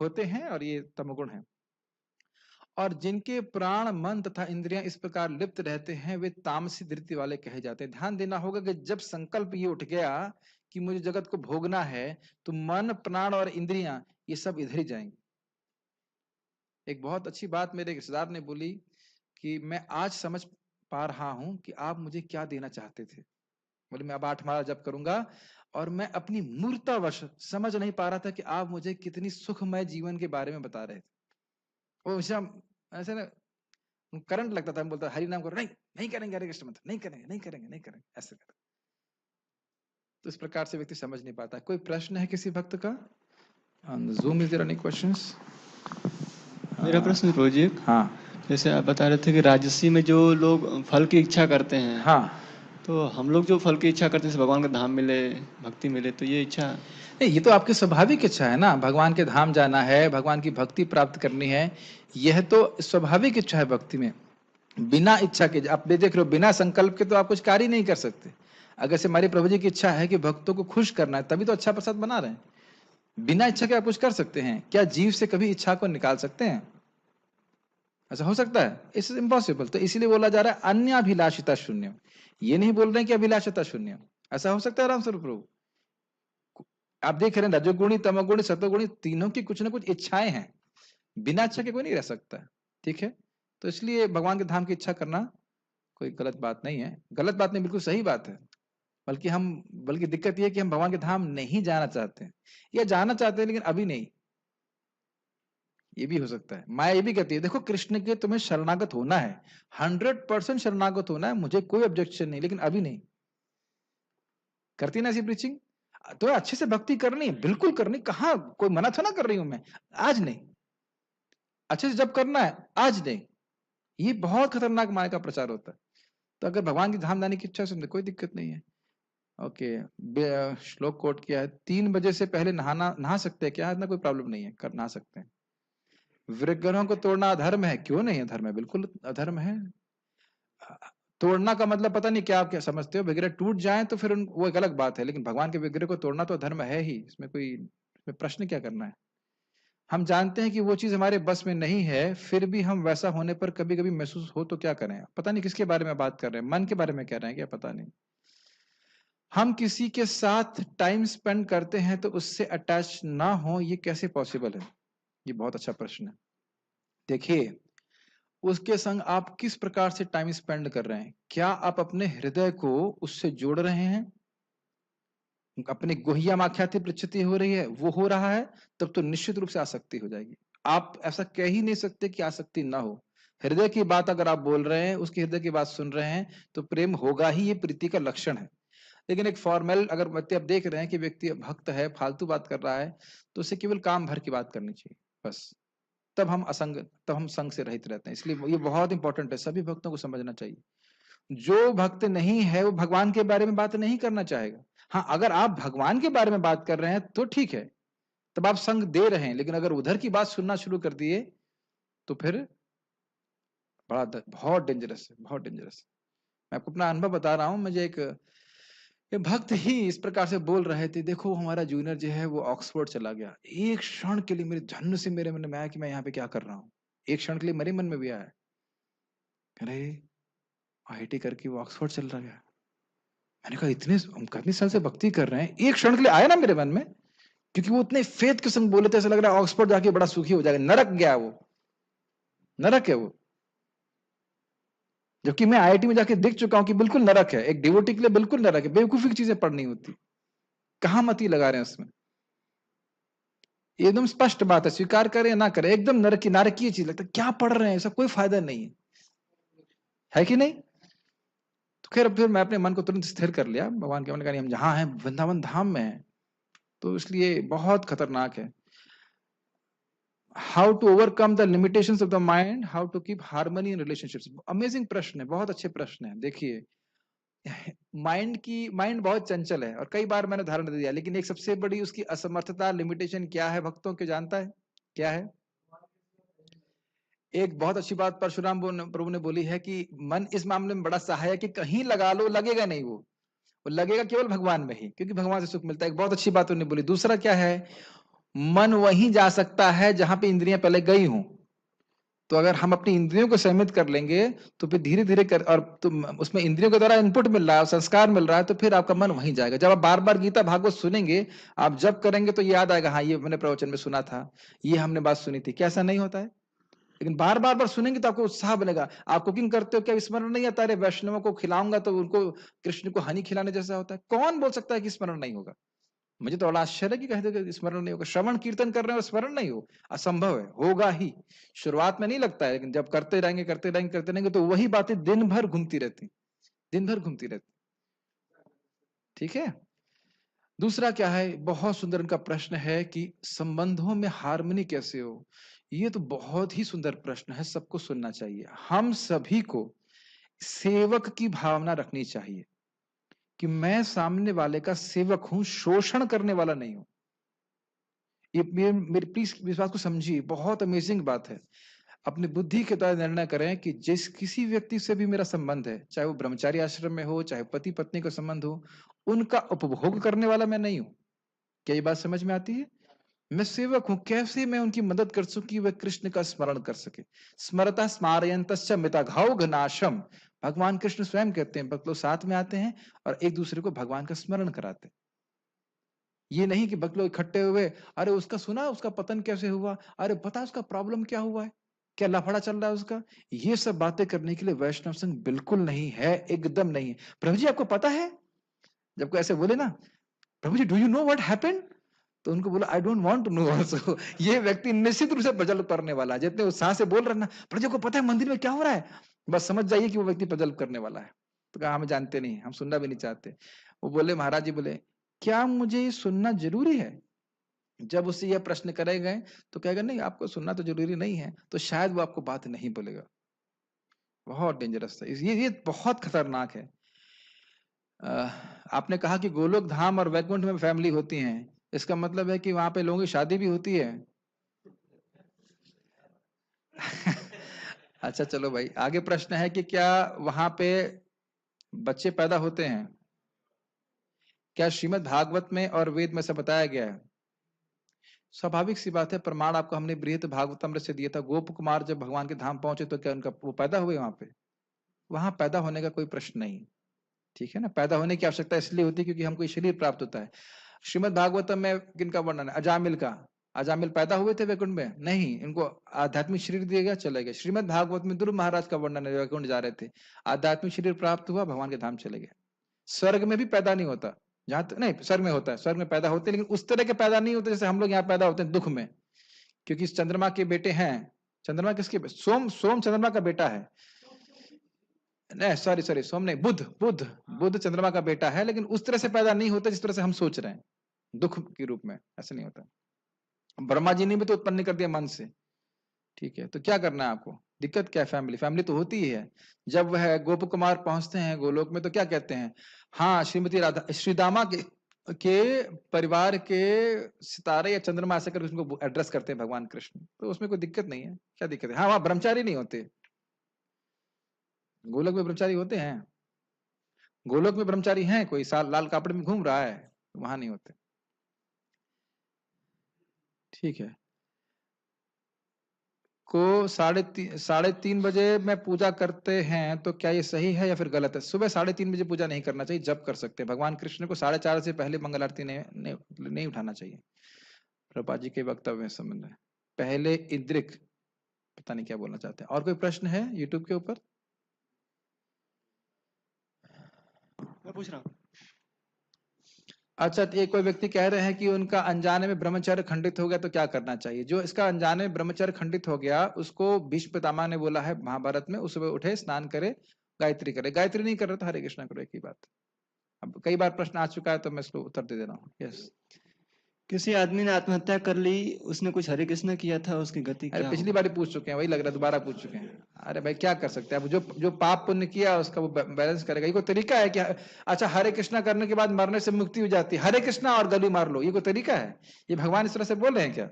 होते हैं, और ये तमोगुण है। और जिनके प्राण, मन तथा इंद्रियां इस प्रकार लिप्त रहते हैं, वे तामसी धृति वाले कहे जाते हैं। ध्यान देना होगा कि जब संकल्प ये उठ गया कि मुझे जगत को भोगना है, तो मन, प्राण और इंद्रियां ये सब इधर ही जाएंगे। एक बहुत अच्छी बात मेरे रिश्तेदार ने बोली कि मैं आज समझ पा रहा हूं कि आप मुझे क्या देना चाहते थे। बोले मैं अब 8 माला जप करूंगा, और मैं अपनी मूर्तावश समझ नहीं पा रहा था कि आप मुझे कितनी सुखमय जीवन के बारे में बता रहे थे। वो ऐसे ना करंट लगता था, बोलता हरि नाम करो, नहीं नहीं करेंगे, हरे कृष्ण मंत्र नहीं करेंगे, नहीं करेंगे, नहीं करेंगे, ऐसे कर। तो इस प्रकार से व्यक्ति समझ नहीं पाता। कोई प्रश्न है किसी भक्त का? Zoom is there any questions? मेरा प्रश्न प्रभु जी, हाँ जैसे आप बता रहे थे कि राजसी में जो लोग फल की इच्छा करते हैं, हाँ, तो हम लोग जो फल की इच्छा करते हैं, जैसे भगवान का धाम मिले, भक्ति मिले, तो ये इच्छा नहीं, ये तो आपकी स्वाभाविक इच्छा है ना, भगवान के धाम जाना है, भगवान की भक्ति प्राप्त करनी है, यह तो स्वाभाविक इच्छा है भक्ति में। बिना इच्छा के, आप देख रहे हो, बिना संकल्प के तो आप कुछ कार्य नहीं कर सकते। अगर से हमारे प्रभु जी की इच्छा है कि भक्तों को खुश करना है, तभी तो अच्छा प्रसाद बना रहे हैं। बिना इच्छा के आप कुछ कर सकते हैं क्या? जीव से कभी इच्छा को निकाल सकते हैं? ऐसा हो सकता है? It's impossible. तो इसीलिए बोला जा रहा है अन्याभिलाषिता शून्य। ये नहीं बोल रहे हैं कि अभिलाषिता शून्य। ऐसा हो सकता है राम स्वरूप प्रभु? आप देख रहे हैं रजोगुणी, तमोगुणी, सतोगुणी, तीनों की कुछ ना कुछ इच्छाएं हैं। बिना इच्छा के कोई नहीं रह सकता है। ठीक है, तो इसलिए भगवान के धाम की इच्छा करना कोई गलत बात नहीं है। गलत बात नहीं, बिल्कुल सही बात है। बल्कि दिक्कत यह है कि हम भगवान के धाम नहीं जाना चाहते हैं, या जाना चाहते हैं लेकिन अभी नहीं। ये भी हो सकता है। माया ये भी कहती है, देखो कृष्ण के तुम्हें शरणागत होना है, 100% शरणागत होना है, मुझे कोई ऑब्जेक्शन नहीं, लेकिन अभी नहीं। करती ना ऐसी प्रीचिंग? तो अच्छे से भक्ति करनी है, बिल्कुल करनी, कहाँ कोई मना था ना कर रही हूं मैं, आज नहीं। अच्छे से जब करना है, आज नहीं। ये बहुत खतरनाक माया का प्रचार होता है। तो अगर भगवान की धाम जाने की इच्छा है, कोई दिक्कत नहीं है। ओके, श्लोक कोट किया है, 3 बजे से पहले नहा सकते हैं क्या? इतना कोई प्रॉब्लम नहीं है, कर नहा सकते हैं। विग्रहों को तोड़ना अधर्म है? क्यों नहीं अधर्म है, बिल्कुल अधर्म है। तोड़ना का मतलब पता नहीं क्या आप क्या समझते हो, विग्रह टूट जाए तो फिर वो एक अलग बात है, लेकिन भगवान के विग्रह को तोड़ना तो धर्म है ही। इसमें प्रश्न क्या करना है? हम जानते हैं कि वो चीज हमारे बस में नहीं है, फिर भी हम वैसा होने पर कभी कभी महसूस हो तो क्या करें? पता नहीं किसके बारे में बात कर रहे हैं, मन के बारे में कह रहे हैं क्या, पता नहीं। हम किसी के साथ टाइम स्पेंड करते हैं तो उससे अटैच ना हो, ये कैसे पॉसिबल है? ये बहुत अच्छा प्रश्न है। देखिए, उसके संग आप किस प्रकार से टाइम स्पेंड कर रहे हैं? क्या आप अपने हृदय को उससे जोड़ रहे हैं? अपनी गुह्यम आख्याति प्रचिति हो रही है, वो हो रहा है, तब तो निश्चित रूप से आसक्ति हो जाएगी। आप ऐसा कह ही नहीं सकते कि आसक्ति ना हो। हृदय की बात अगर आप बोल रहे हैं, उसके हृदय की बात सुन रहे हैं, तो प्रेम होगा ही, ये प्रीति का लक्षण है। लेकिन एक फॉर्मल अगर व्यक्ति आप देख रहे हैं कि व्यक्ति भक्त है, फालतू बात कर रहा है, तो उसे केवल काम भर की बात करनी चाहिए बस। तब हम संग से रहित रहते हैं। इसलिए ये बहुत इंपॉर्टेंट है, सभी भक्तों को समझना चाहिए। जो भक्त नहीं है वो भगवान के बारे में बात नहीं करना चाहेगा। हाँ, अगर आप भगवान के बारे में बात कर रहे हैं तो ठीक है, तब आप संग दे रहे हैं। लेकिन अगर उधर की बात सुनना शुरू कर दिए तो फिर बहुत डेंजरस है, बहुत डेंजरस। मैं आपको अपना अनुभव बता रहा हूं। मुझे एक भक्त ही इस प्रकार से बोल रहे थे, देखो हमारा जूनियर जो है वो ऑक्सफोर्ड चला गया। एक क्षण के लिए मेरे धन से मेरे मन में आया कि मैं यहाँ पे क्या कर रहा हूँ। एक क्षण के लिए मेरे मन में भी आया, अरे आईआईटी करके वो ऑक्सफोर्ड चल रहा गया। मैंने कहा हम कितने साल से भक्ति कर रहे हैं, एक क्षण के लिए आया ना मेरे मन में, क्योंकि वो उतने फेथ के संग बोले थे, ऐसा लग रहा है ऑक्सफोर्ड जाके बड़ा सुखी हो जाएगा। नरक गया वो, नरक है वो। जबकि मैं आईआईटी में जाके देख चुका हूं कि बिल्कुल नरक है, एक डिवोटी के लिए बिल्कुल नरक है। बेवकूफी की चीजें पढ़नी होती, कहां मती लगा रहे हैं उसमें। एकदम स्पष्ट बात है, स्वीकार करें या ना करें, एकदम नारकीय चीज लगता है। क्या पढ़ रहे हैं, ऐसा कोई फायदा नहीं है कि नहीं? तो खैर फिर मैं अपने मन को तुरंत स्थिर कर लिया। भगवान के मन का हम जहां हैं वृंदावन धाम में हैं, तो इसलिए बहुत खतरनाक है। How to overcome the limitations of the mind, how to keep harmony in relationships. Amazing प्रश्न है, बहुत अच्छे प्रश्न है। देखिए, माइंड बहुत चंचल है, और कई बार मैंने उदाहरण दे दिया, लेकिन एक सबसे बड़ी उसकी असमर्थता, लिमिटेशन क्या है भक्तों के, जानता है क्या है? एक बहुत अच्छी बात परशुराम प्रभु ने बोली है कि मन इस मामले में बड़ा सहायक है कि कहीं लगा लो लगेगा नहीं, वो लगेगा केवल भगवान में ही, क्योंकि भगवान से सुख मिलता है। एक बहुत अच्छी बात उन्होंने बोली। दूसरा क्या है? मन वहीं जा सकता है जहां पे इंद्रियां पहले गई हूं। तो अगर हम अपनी इंद्रियों को संयमित कर लेंगे तो फिर धीरे धीरे कर, और तुम उसमें इंद्रियों के द्वारा इनपुट मिल रहा है, संस्कार मिल रहा है, तो फिर आपका मन वहीं जाएगा। जब आप बार बार गीता भागवत सुनेंगे, आप जब करेंगे तो याद आएगा, हाँ ये मैंने प्रवचन में सुना था, ये हमने बात सुनी थी। कैसा नहीं होता है? लेकिन बार बार बार सुनेंगे तो आपको उत्साह बनेगा। आप कुकिंग करते हो, क्या स्मरण नहीं आता? अरे वैष्णवों को खिलाऊंगा तो उनको कृष्ण को हनी खिलाने जैसा होता है। कौन बोल सकता है कि स्मरण नहीं होगा? मुझे तो बड़ा आश्चर्य है कि कहते कि स्मरण नहीं होगा। श्रवण कीर्तन कर रहे हैं और स्मरण नहीं हो, असंभव है। होगा ही, शुरुआत में नहीं लगता है, लेकिन जब करते रहेंगे करते रहेंगे करते रहेंगे तो वही बातें दिन भर घूमती रहती, दिन भर घूमती रहती। ठीक है। दूसरा क्या है, बहुत सुंदर उनका प्रश्न है कि संबंधों में हार्मनी कैसे हो। ये तो बहुत ही सुंदर प्रश्न है, सबको सुनना चाहिए। हम सभी को सेवक की भावना रखनी चाहिए कि मैं सामने वाले का सेवक हूं, शोषण करने वाला नहीं हूं। ये मेरे प्लीज विश्वास को समझिए, बहुत अमेजिंग बात है। अपनी बुद्धि के द्वारा निर्णय करें कि जिस किसी व्यक्ति से भी मेरा संबंध है, चाहे वो ब्रह्मचारी आश्रम में हो, चाहे पति पत्नी का संबंध हो, उनका उपभोग करने वाला मैं नहीं हूं। क्या ये बात समझ में आती है? मैं सेवक हूं, कैसे मैं उनकी मदद कर सकूं कि वह कृष्ण का स्मरण कर सके। स्मरता स्मारयन्तश्च मितघौघ नाशम। भगवान कृष्ण स्वयं कहते हैं, भक्त लोग साथ में आते हैं और एक दूसरे को भगवान का स्मरण कराते हैं। ये नहीं कि भक्त लोग इकट्ठे हुए, अरे उसका सुना, उसका पतन कैसे हुआ, अरे पता उसका प्रॉब्लम क्या हुआ है, क्या लफड़ा चल रहा है उसका। ये सब बातें करने के लिए वैष्णव संघ बिल्कुल नहीं है, एकदम नहीं है। प्रभु जी आपको पता है, जब कोई ऐसे बोले ना, प्रभु जी do you know what happened, तो उनको बोला I don't want to know also. ये व्यक्ति निश्चित रूप से प्रजल्प करने वाला है। जितने उत्साह से बोल रहे हैं ना, प्रभु जी को पता है मंदिर में क्या हो रहा है, बस समझ जाइए कि वो व्यक्ति प्रजल्प करने वाला है। तो कहा हम जानते नहीं, हम सुनना भी नहीं चाहते। वो बोले, महाराज जी बोले, क्या मुझे ये सुनना जरूरी है? जब उससे यह प्रश्न करे गए तो कहेगा नहीं, आपको सुनना तो जरूरी नहीं है, तो शायद वो आपको बात नहीं बोलेगा। बहुत डेंजरस है ये बहुत खतरनाक है। आपने कहा कि गोलोक धाम और वैकुंठ में फैमिली होती हैं, इसका मतलब है कि वहां पे लोगों की शादी भी होती है। अच्छा चलो भाई, आगे प्रश्न है कि क्या वहां पे बच्चे पैदा होते हैं? क्या श्रीमद् भागवत में और वेद में से बताया गया है? स्वाभाविक सी बात है, प्रमाण आपको हमने बृहत भागवतम से दिया था। गोप कुमार जब भगवान के धाम पहुंचे तो क्या उनका वो पैदा हुए वहां पे? वहां पैदा होने का कोई प्रश्न नहीं। ठीक है ना, पैदा होने की आवश्यकता इसलिए होती है क्योंकि हमको शरीर प्राप्त होता है। श्रीमद् भागवतम में किनका वर्णन है? अजामिल का। अजामिल पैदा हुए थे वैकुंठ में? नहीं, इनको आध्यात्मिक शरीर दिया गया, चले गए। श्रीमद् भागवत में ध्रुव महाराज का वर्णन है, वैकुंठ जा रहे थे, आध्यात्मिक शरीर प्राप्त हुआ, भगवान के धाम चले गए। स्वर्ग में भी पैदा नहीं होता, जहां तक नहीं, स्वर्ग में होता है, स्वर्ग में पैदा होते हैं, लेकिन उस तरह के पैदा नहीं होते जैसे हम लोग यहाँ पैदा होते हैं दुख में। क्योंकि चंद्रमा के बेटे हैं। चंद्रमा किसके? सोम, सोम चंद्रमा का बेटा है। नहीं सॉरी सॉरी, सोम नहीं, बुध, बुध, बुध चंद्रमा का बेटा है, लेकिन उस तरह से पैदा नहीं होता जिस तरह से हम सोच रहे हैं, दुख के रूप में ऐसे नहीं होता। ब्रह्मा जी ने भी तो उत्पन्न कर दिया मन से। ठीक है, तो क्या करना है आपको? दिक्कत क्या है? फैमिली, फैमिली तो होती ही है। जब वह गोप कुमार पहुंचते हैं गोलोक में तो क्या कहते हैं? हाँ, श्रीमती राधा, श्रीदामा के परिवार के सितारे या चंद्रमा ऐसे करके उसको एड्रेस करते हैं भगवान कृष्ण, तो उसमें कोई दिक्कत नहीं है। क्या दिक्कत है? हाँ, वहां ब्रह्मचारी नहीं होते। गोलोक में ब्रह्मचारी होते हैं? गोलोक में ब्रह्मचारी हैं, कोई साल लाल कपड़े में घूम रहा है, वहां नहीं होते। ठीक है, को 3:30 बजे में पूजा करते हैं तो क्या ये सही है या फिर गलत है? सुबह 3:30 बजे पूजा नहीं करना चाहिए, जब कर सकते हैं। भगवान कृष्ण को 4:30 से पहले मंगल आरती नहीं उठाना चाहिए। प्रभा जी के वक्तव्य संबंध में पहले इंद्रिक, पता नहीं क्या बोलना चाहते हैं। और कोई प्रश्न है यूट्यूब के ऊपर? मैं पूछ रहा हूँ। अच्छा, तो एक कोई व्यक्ति कह रहे हैं कि उनका अनजाने में ब्रह्मचर्य खंडित हो गया तो क्या करना चाहिए? जो इसका अनजाने में ब्रह्मचर्य खंडित हो गया उसको भीष्म पितामह ने बोला है महाभारत में, उस सुबह उठे, स्नान करे, गायत्री करे। गायत्री नहीं कर रहा तो हरे कृष्णा करो, एक ही बात। अब कई बार प्रश्न आ चुका है तो मैं इसको उत्तर दे दे रहा हूँ। यस। किसी आदमी ने आत्महत्या कर ली, उसने कुछ हरे कृष्ण किया था, उसकी गति अरे क्या पिछली होगी? बार ही पूछ चुके हैं, वही लग रहा है दोबारा पूछ चुके हैं। अरे भाई क्या कर सकते हैं, अब जो जो पाप पुण्य किया उसका वो बैलेंस करेगा। ये कोई तरीका है क्या? अच्छा, हरे कृष्णा करने के बाद मरने से मुक्ति हो जाती है, हरे कृष्णा और गली मार लो, ये कोई तरीका है? ये भगवान इस तरह से बोल रहे हैं क्या?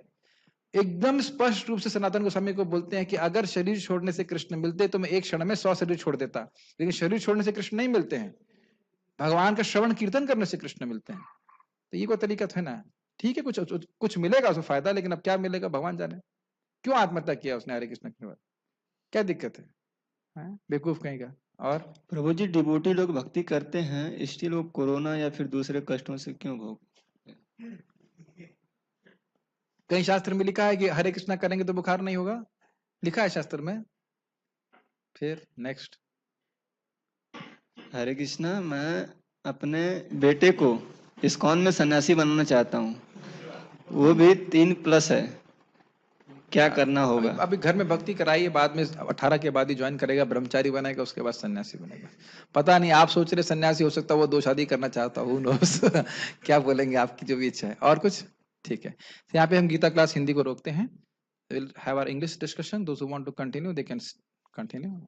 एकदम स्पष्ट रूप से सनातन गोस्वामी को बोलते हैं कि अगर शरीर छोड़ने से कृष्ण मिलते तो मैं एक क्षण में 100 शरीर छोड़ देता, लेकिन शरीर छोड़ने से कृष्ण नहीं मिलते हैं, भगवान का श्रवण कीर्तन करने से कृष्ण मिलते हैं। तो ये कोई तरीका था ना? ठीक है, कुछ मिलेगा उसको फायदा, लेकिन अब क्या मिलेगा भगवान जाने। क्यों आत्महत्या किया उसने हरे कृष्ण के बाद? क्या दिक्कत है? बेवकूफ कहीं का। और प्रभु जी, डिवोटी लोग भक्ति करते हैं, स्टिल वो कोरोना या फिर दूसरे कष्टों से क्यों भोग? कहीं शास्त्र में लिखा है कि हरे कृष्णा करेंगे तो बुखार नहीं होगा? लिखा है शास्त्र में? फिर नेक्स्ट। हरे कृष्णा, मैं अपने बेटे को इस्कॉन में सन्यासी बनाना चाहता हूँ, वो भी 3+ है, क्या करना होगा? अभी घर में भक्ति कराइए, बाद में 18 के बाद ही ज्वाइन करेगा, ब्रह्मचारी बनेगा, उसके बाद सन्यासी बनेगा। पता नहीं, आप सोच रहे सन्यासी, हो सकता है वो 2 शादी करना चाहता हूँ, क्या बोलेंगे, आपकी जो भी इच्छा है। और कुछ? ठीक है, तो यहाँ पे हम गीता क्लास हिंदी को रोकते हैं। we'll have our English discussion. Those who want to continue, they can continue.